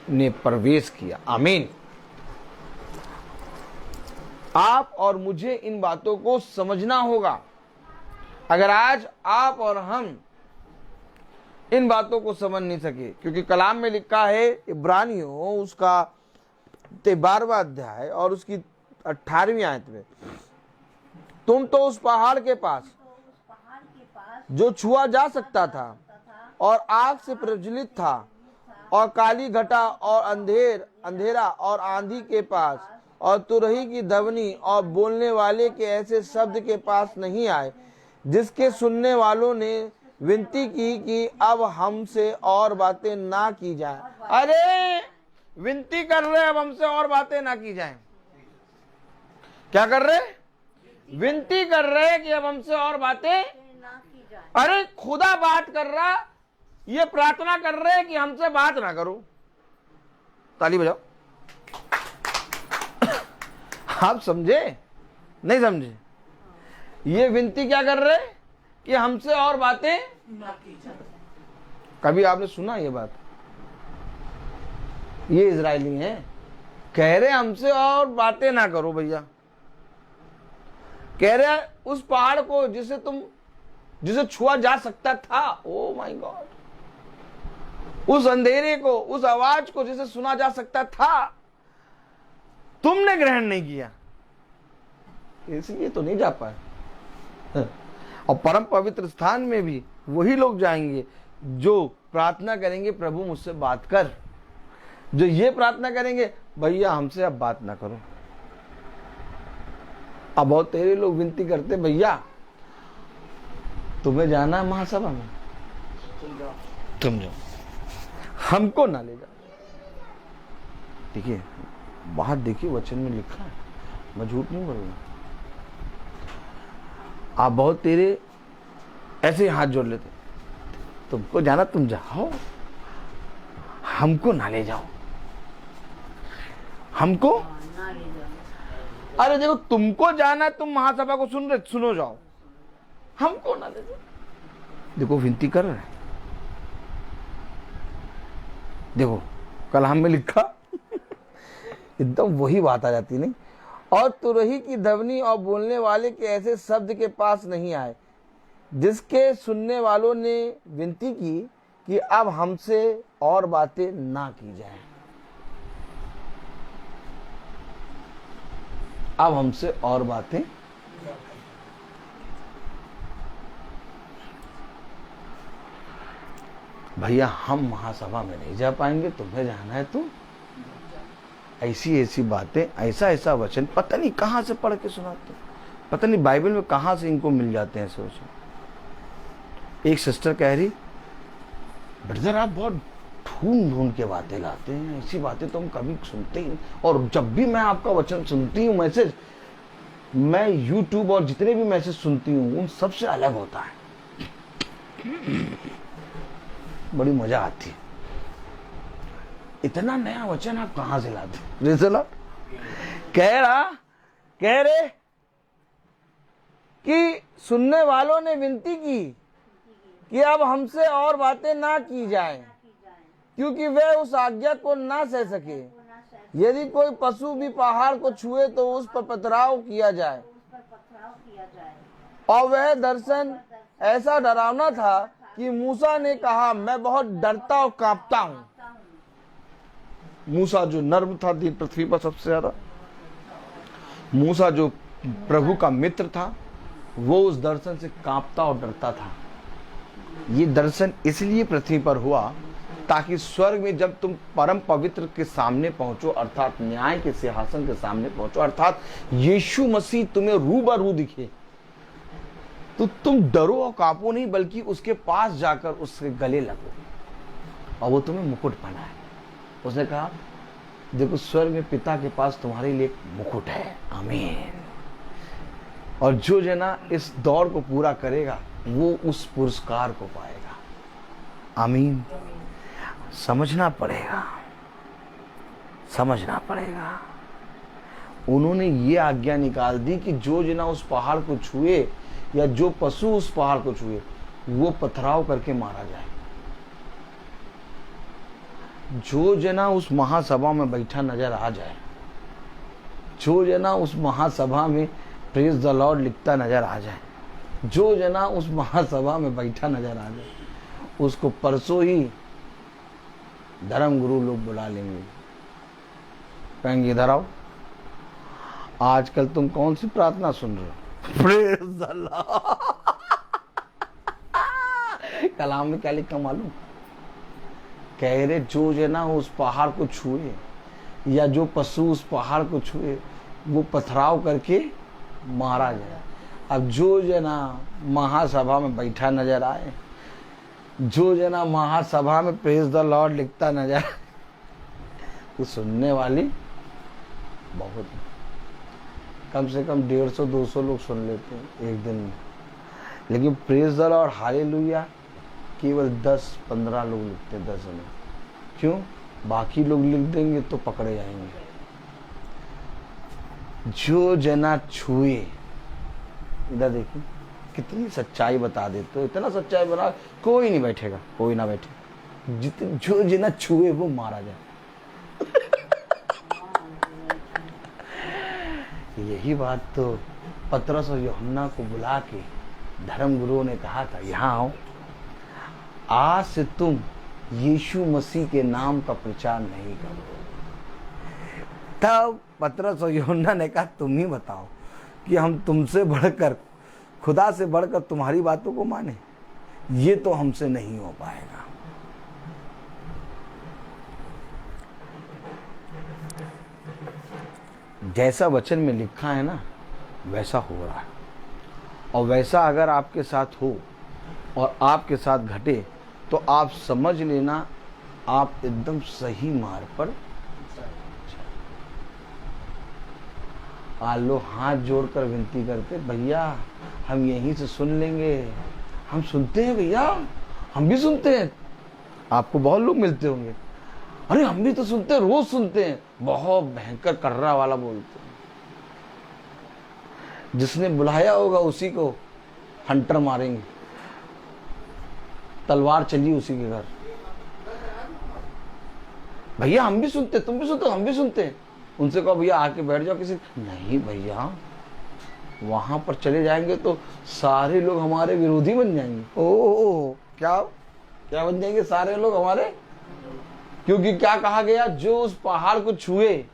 ने प्रवेश किया। आमीन। आप और मुझे इन बातों को समझना होगा। अगर आज आप और हम इन बातों को समझ नहीं सके, क्योंकि कलाम में लिखा है इब्रानियों उसका 12वां अध्याय और उसकी 18वीं आयत में, तुम तो उस पहाड़ के पास जो छुआ जा सकता था और आग से प्रज्वलित था और काली घटा और अंधेरा और आंधी के पास और तुरही की ध्वनि और बोलने वाले के ऐसे शब्द के पास नहीं आए, जिसके सुनने वालों ने विनती की कि अब हमसे और बातें ना की जाए। अरे विनती कर रहे, अब हमसे और बातें ना की जाए। क्या कर रहे? विनती कर रहे कि अब हमसे और बातें। अरे खुदा बात कर रहा, ये प्रार्थना कर रहे कि हमसे बात ना करो। ताली बजाओ। आप समझे? नहीं समझे? ये विनती क्या कर रहे कि हमसे और बातें, कभी आपने सुना ये बात? ये इजरायली हैं, कह रहे हमसे और बातें ना करो भैया। कह रहे उस पहाड़ को जिसे छुआ जा सकता था, ओ माय गॉड, उस अंधेरे को, उस आवाज को जिसे सुना जा सकता था, तुमने ग्रहण नहीं किया, इसलिए तो नहीं जा पाए। और परम पवित्र स्थान में भी वही लोग जाएंगे जो प्रार्थना करेंगे, प्रभु मुझसे बात कर। जो ये प्रार्थना करेंगे, भैया हमसे अब बात ना करो। अब बहुत तेरे लोग विनती करते, भैया तुम्हें जाना है महासभा में, तुम जाओ, हमको ना ले जाओ। देखिए बाहर, देखिए वचन में लिखा है, मैं झूठ नहीं बोलूंगा। आप बहुत तेरे ऐसे हाथ जोड़ लेते, तुमको जाना तुम जाओ, हमको ना ले जाओ, हमको। अरे देखो, तुमको जाना, तुम महासभा को सुनो जाओ, हमको ना ले जाओ। देखो विनती कर रहे हैं। देखो कल हम में लिखा एकदम वही बात आ जाती नहीं। और तुरही की ध्वनि और बोलने वाले के ऐसे शब्द के पास नहीं आए, जिसके सुनने वालों ने विनती की कि अब हमसे और बातें ना की जाए, अब हमसे और बातें। भैया हम महासभा में नहीं जा पाएंगे, तुम्हें जाना है तो ऐसी ऐसी बातें, ऐसा ऐसा वचन पता नहीं कहां से पढ़ के सुनाते, पता नहीं बाइबल में कहां से इनको मिल जाते हैं ऐसे वचन। एक सिस्टर कह रही, ब्रदर आप बहुत ढूंढ के बातें लाते हैं, ऐसी बातें तो हम कभी सुनते ही नहीं। और जब भी मैं आपका वचन सुनती हूँ, मैसेज, मैं यूट्यूब और जितने भी मैसेज सुनती हूँ उन सबसे अलग होता है, बड़ी मजा आती है। इतना नया वचन आप कहां से लाते? कह रहे कि सुनने वालों ने विनती की कि अब हमसे और बातें ना की जाएं, क्योंकि वे उस आज्ञा को ना सह सके। यदि कोई पशु भी पहाड़ को छुए तो उस पर पथराव किया जाए। और वह दर्शन ऐसा डरावना था कि मूसा ने कहा, मैं बहुत डरता और कांपता हूं। मूसा जो नर्म था पृथ्वी पर सबसे ज्यादा, मूसा जो प्रभु का मित्र था, वो उस दर्शन से कांपता और डरता था। ये दर्शन इसलिए पृथ्वी पर हुआ ताकि स्वर्ग में जब तुम परम पवित्र के सामने पहुंचो, अर्थात न्याय के सिंहासन के सामने पहुंचो, अर्थात यीशु मसीह तुम्हें रूबरू दिखे, तो तुम डरो और कांपो नहीं, बल्कि उसके पास जाकर उसके गले लगो और वो तुम्हें मुकुट पहनाए। उसने कहा, देखो स्वर्ग में पिता के पास तुम्हारे लिए एक मुकुट है। आमीन। और जो जना इस दौड़ को पूरा करेगा वो उस पुरस्कार को पाएगा। आमीन। समझना पड़ेगा, समझना पड़ेगा। उन्होंने ये आज्ञा निकाल दी कि जो जना उस पहाड़ को छुए या जो पशु उस पहाड़ को छुए वो पथराव करके मारा जाए। जो जना उस महासभा में बैठा नजर आ जाए, जो जना उस महासभा में प्रेज द लॉर्ड लिखता नजर आ जाए, जो जना उस महासभा में बैठा नजर आ जाए, उसको परसों ही धर्म गुरु लोग बुला लेंगे, कहेंगे इधर आओ, आजकल तुम कौन सी प्रार्थना सुन रहे हो? Praise the Lord. कलाम में क्या लिखा मालूम? कह रहे जो जना उस पहाड़ को छुए या जो पशु उस पहाड़ को छुए वो पथराव करके मारा जाए। अब जो जना महासभा में बैठा नजर आए, जो जना महासभा में प्रेज द लॉर्ड लिखता नजर आए, तो सुनने वाली बहुत, कम से कम 150-200 लोग सुन लेते हैं एक दिन में। लेकिन प्रेज द लॉर्ड हालेलुया केवल 10-15 लोग लिखते हैं 10 में। क्यों? बाकी लोग लिख देंगे तो पकड़े जाएंगे। जो जना छुए इधर देखिए, कितनी सच्चाई बता देते हो, इतना सच्चाई बना, कोई नहीं बैठेगा, कोई ना बैठे, जो जिना छुए वो मारा जाए। यही बात तो पतरस और यूहन्ना को बुला के धर्म गुरुओं ने कहा था, यहाँ आओ, आज से तुम यीशु मसीह के नाम का प्रचार नहीं करो। तब पतरस और यूहन्ना ने कहा, तुम ही बताओ कि हम तुमसे बढ़कर, खुदा से बढ़कर तुम्हारी बातों को माने, ये तो हमसे नहीं हो पाएगा। जैसा वचन में लिखा है ना, वैसा हो रहा है, और वैसा अगर आपके साथ हो और आपके साथ घटे तो आप समझ लेना आप एकदम सही मार्ग पर। लोग हाथ जोड़कर विनती करते, भैया हम यहीं से सुन लेंगे, हम सुनते हैं भैया, हम भी सुनते हैं। आपको बहुत लोग मिलते होंगे, अरे हम भी तो सुनते हैं, रोज सुनते हैं, बहुत भयंकर कर्रा वाला बोलते हैं। जिसने बुलाया होगा उसी को हंटर मारेंगे, तलवार चली उसी के घर। भैया हम भी सुनते, तुम भी सुनते, हम भी सुनते हैं। उनसे कहो भैया आके बैठ जाओ किसी, नहीं भैया वहां पर चले जाएंगे तो सारे लोग हमारे विरोधी बन जाएंगे। ओ क्या क्या बन जाएंगे सारे लोग हमारे? क्योंकि क्या कहा गया, जो उस पहाड़ को छुए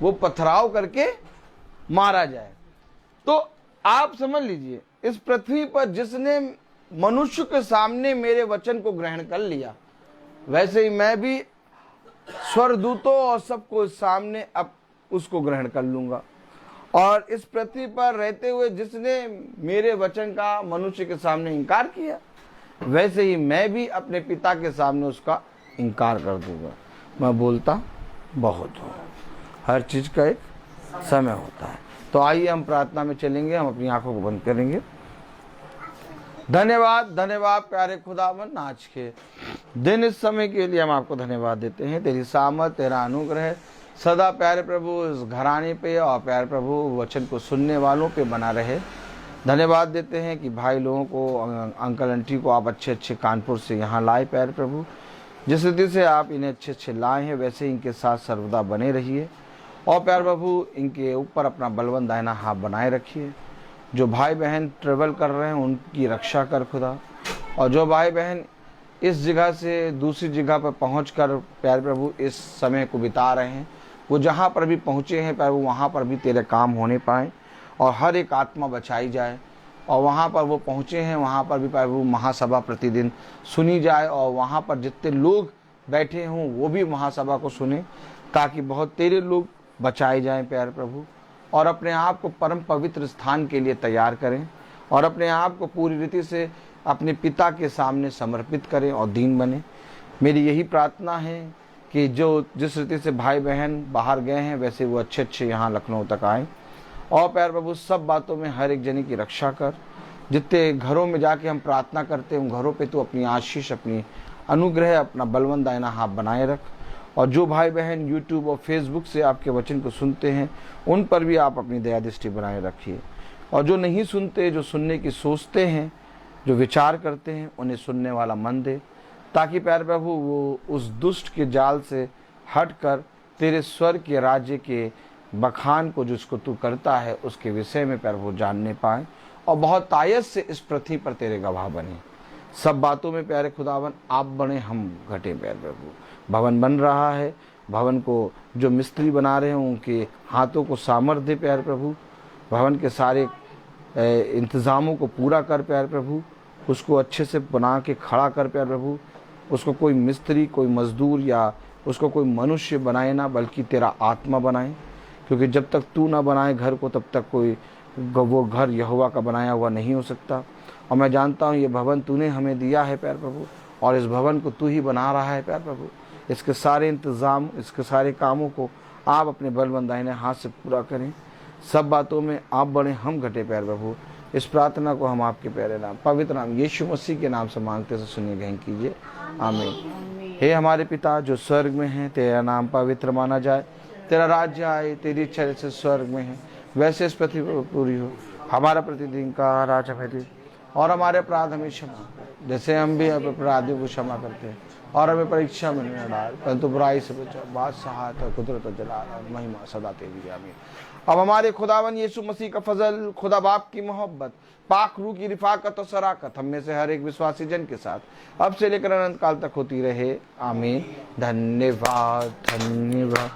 वो पथराव करके मारा जाए। तो आप समझ लीजिए, इस पृथ्वी पर जिसने मनुष्य के सामने मेरे वचन को ग्रहण कर लिया, वैसे ही मैं भी स्वर्गदूतों और सबको सामने अब उसको ग्रहण कर लूंगा। और इस पृथ्वी पर रहते हुए जिसने मेरे वचन का मनुष्य के सामने इनकार किया, वैसे ही मैं भी अपने पिता के सामने उसका इनकार कर दूंगा। मैं बोलता बहुत हूँ, हर चीज का एक समय होता है। तो आइए हम प्रार्थना में चलेंगे, हम अपनी आंखों को बंद करेंगे। धन्यवाद धन्यवाद प्यारे खुदावन, आज के दिन इस समय के लिए हम आपको धन्यवाद देते हैं। तेरी सामर्थ, तेरा अनुग्रह सदा प्यारे प्रभु इस घराने पे और प्यारे प्रभु वचन को सुनने वालों पे बना रहे। धन्यवाद देते हैं कि भाई लोगों को, अंकल आंटी को आप अच्छे अच्छे कानपुर से यहाँ लाए प्यारे प्रभु। जिस रीति से आप इन्हें अच्छे अच्छे लाए हैं, वैसे इनके साथ सर्वदा बने रहिए और प्यारे प्रभु इनके ऊपर अपना बलवंत दाहिना हाथ बनाए रखिए। जो भाई बहन ट्रेवल कर रहे हैं उनकी रक्षा कर खुदा, और जो भाई बहन इस जगह से दूसरी जगह पर पहुंचकर प्यारे प्रभु इस समय को बिता रहे हैं, वो जहां पर भी पहुंचे हैं प्यारे प्रभु वहां पर भी तेरे काम होने पाए और हर एक आत्मा बचाई जाए। और वहां पर वो पहुंचे हैं वहां पर भी प्यारे प्रभु महासभा प्रतिदिन सुनी जाए, और वहां पर जितने लोग बैठे हों वो भी महासभा को सुने, ताकि बहुत तेरे लोग बचाए जाएं प्यारे प्रभु, और अपने आप को परम पवित्र स्थान के लिए तैयार करें और अपने आप को पूरी रीति से अपने पिता के सामने समर्पित करें और दीन बने। मेरी यही प्रार्थना है कि जो जिस रीति से भाई बहन बाहर गए हैं वैसे वो अच्छे अच्छे यहाँ लखनऊ तक आए, और प्यारे प्रभु सब बातों में हर एक जने की रक्षा कर। जितने घरों में जाके हम प्रार्थना करते हैं उन घरों पे तो अपनी आशीष, अपनी अनुग्रह, अपना बलवंत दाहिना हाथ बनाए रख। और जो भाई बहन यूट्यूब और फेसबुक से आपके वचन को सुनते हैं उन पर भी आप अपनी दया दृष्टि बनाए रखिए, और जो नहीं सुनते, जो सुनने की सोचते हैं, जो विचार करते हैं, उन्हें सुनने वाला मन दे, ताकि प्यारे प्रभु वो उस दुष्ट के जाल से हटकर तेरे स्वर्ग के राज्य के बखान को जिसको तू करता है उसके विषय में प्यारे प्रभु जानने पाए, और बहुत तायत से इस पृथ्वी पर तेरे गवाह बने। सब बातों में प्यारे खुदावन आप बने, हम घटे प्यारे प्रभु। भवन बन रहा है, भवन को जो मिस्त्री बना रहे हैं उनके हाथों को सामर्थ्य दे प्यारे प्रभु। भवन के सारे इंतज़ामों को पूरा कर प्यारे प्रभु, उसको अच्छे से बना के खड़ा कर प्यारे प्रभु। उसको कोई मिस्त्री, कोई मजदूर या उसको कोई मनुष्य बनाए ना, बल्कि तेरा आत्मा बनाए, क्योंकि जब तक तू ना बनाए घर को तब तक कोई वो घर यहोवा का बनाया हुआ नहीं हो सकता। और मैं जानता हूँ ये भवन तूने हमें दिया है प्यारे प्रभु, और इस भवन को तू ही बना रहा है प्यारे प्रभु। इसके सारे इंतज़ाम, इसके सारे कामों को आप अपने बलवंत दाहिने हाथ से पूरा करें। सब बातों में आप बड़े, हम घटे प्यारे प्रभु। इस प्रार्थना को हम आपके प्यारे नाम, पवित्र नाम यीशु मसीह के नाम से मांगते से सुनिए ग्रहण कीजिए, आमीन। हे हमारे पिता जो स्वर्ग में है, तेरा नाम पवित्र माना जाए, तेरा राज्य आए, तेरी इच्छा जैसे स्वर्ग में है वैसे इस पृथ्वी पर पूरी हो। हमारा प्रतिदिन का आहार हमें दे और हमारे अपराध हमें क्षमा कर, जैसे हम भी अपने अपराधियों को क्षमा करते हैं, और हमें परीक्षा में न डाल परंतु बुराई से बचाओ। बात सहायता कुदरत जलाल और महिमा सदा तेरी आमीन। अब हमारे खुदावन यीशु मसीह का फजल, खुदा बाप की मोहब्बत, पाक रूह की रिफाकत और सराकत हम में से हर एक विश्वासी जन के साथ अब से लेकर अनंत काल तक होती रहे। आमीन। धन्यवाद धन्यवाद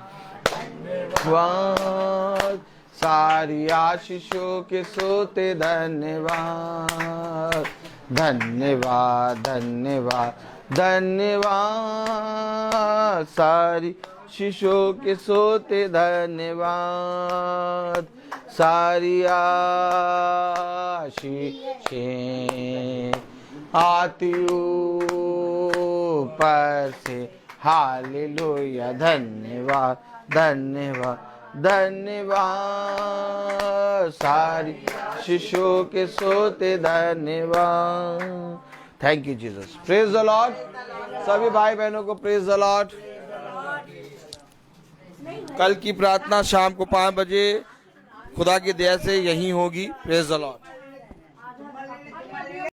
धन्यवाद, सारी आशीषों के सोते धन्यवाद धन्यवाद धन्यवाद धन्यवाद, सारी शिशों के सोते धन्यवाद, सारी आशीषें आती ऊपर से हालेलुया। धन्यवाद धन्यवाद धन्यवाद, सारी शिशों के सोते धन्यवाद। Thank you Jesus. Praise the Lord. सभी भाई बहनों को प्रेज द लॉर्ड। कल की प्रार्थना शाम को 5 बजे खुदा की दया से यहीं होगी। Praise the Lord.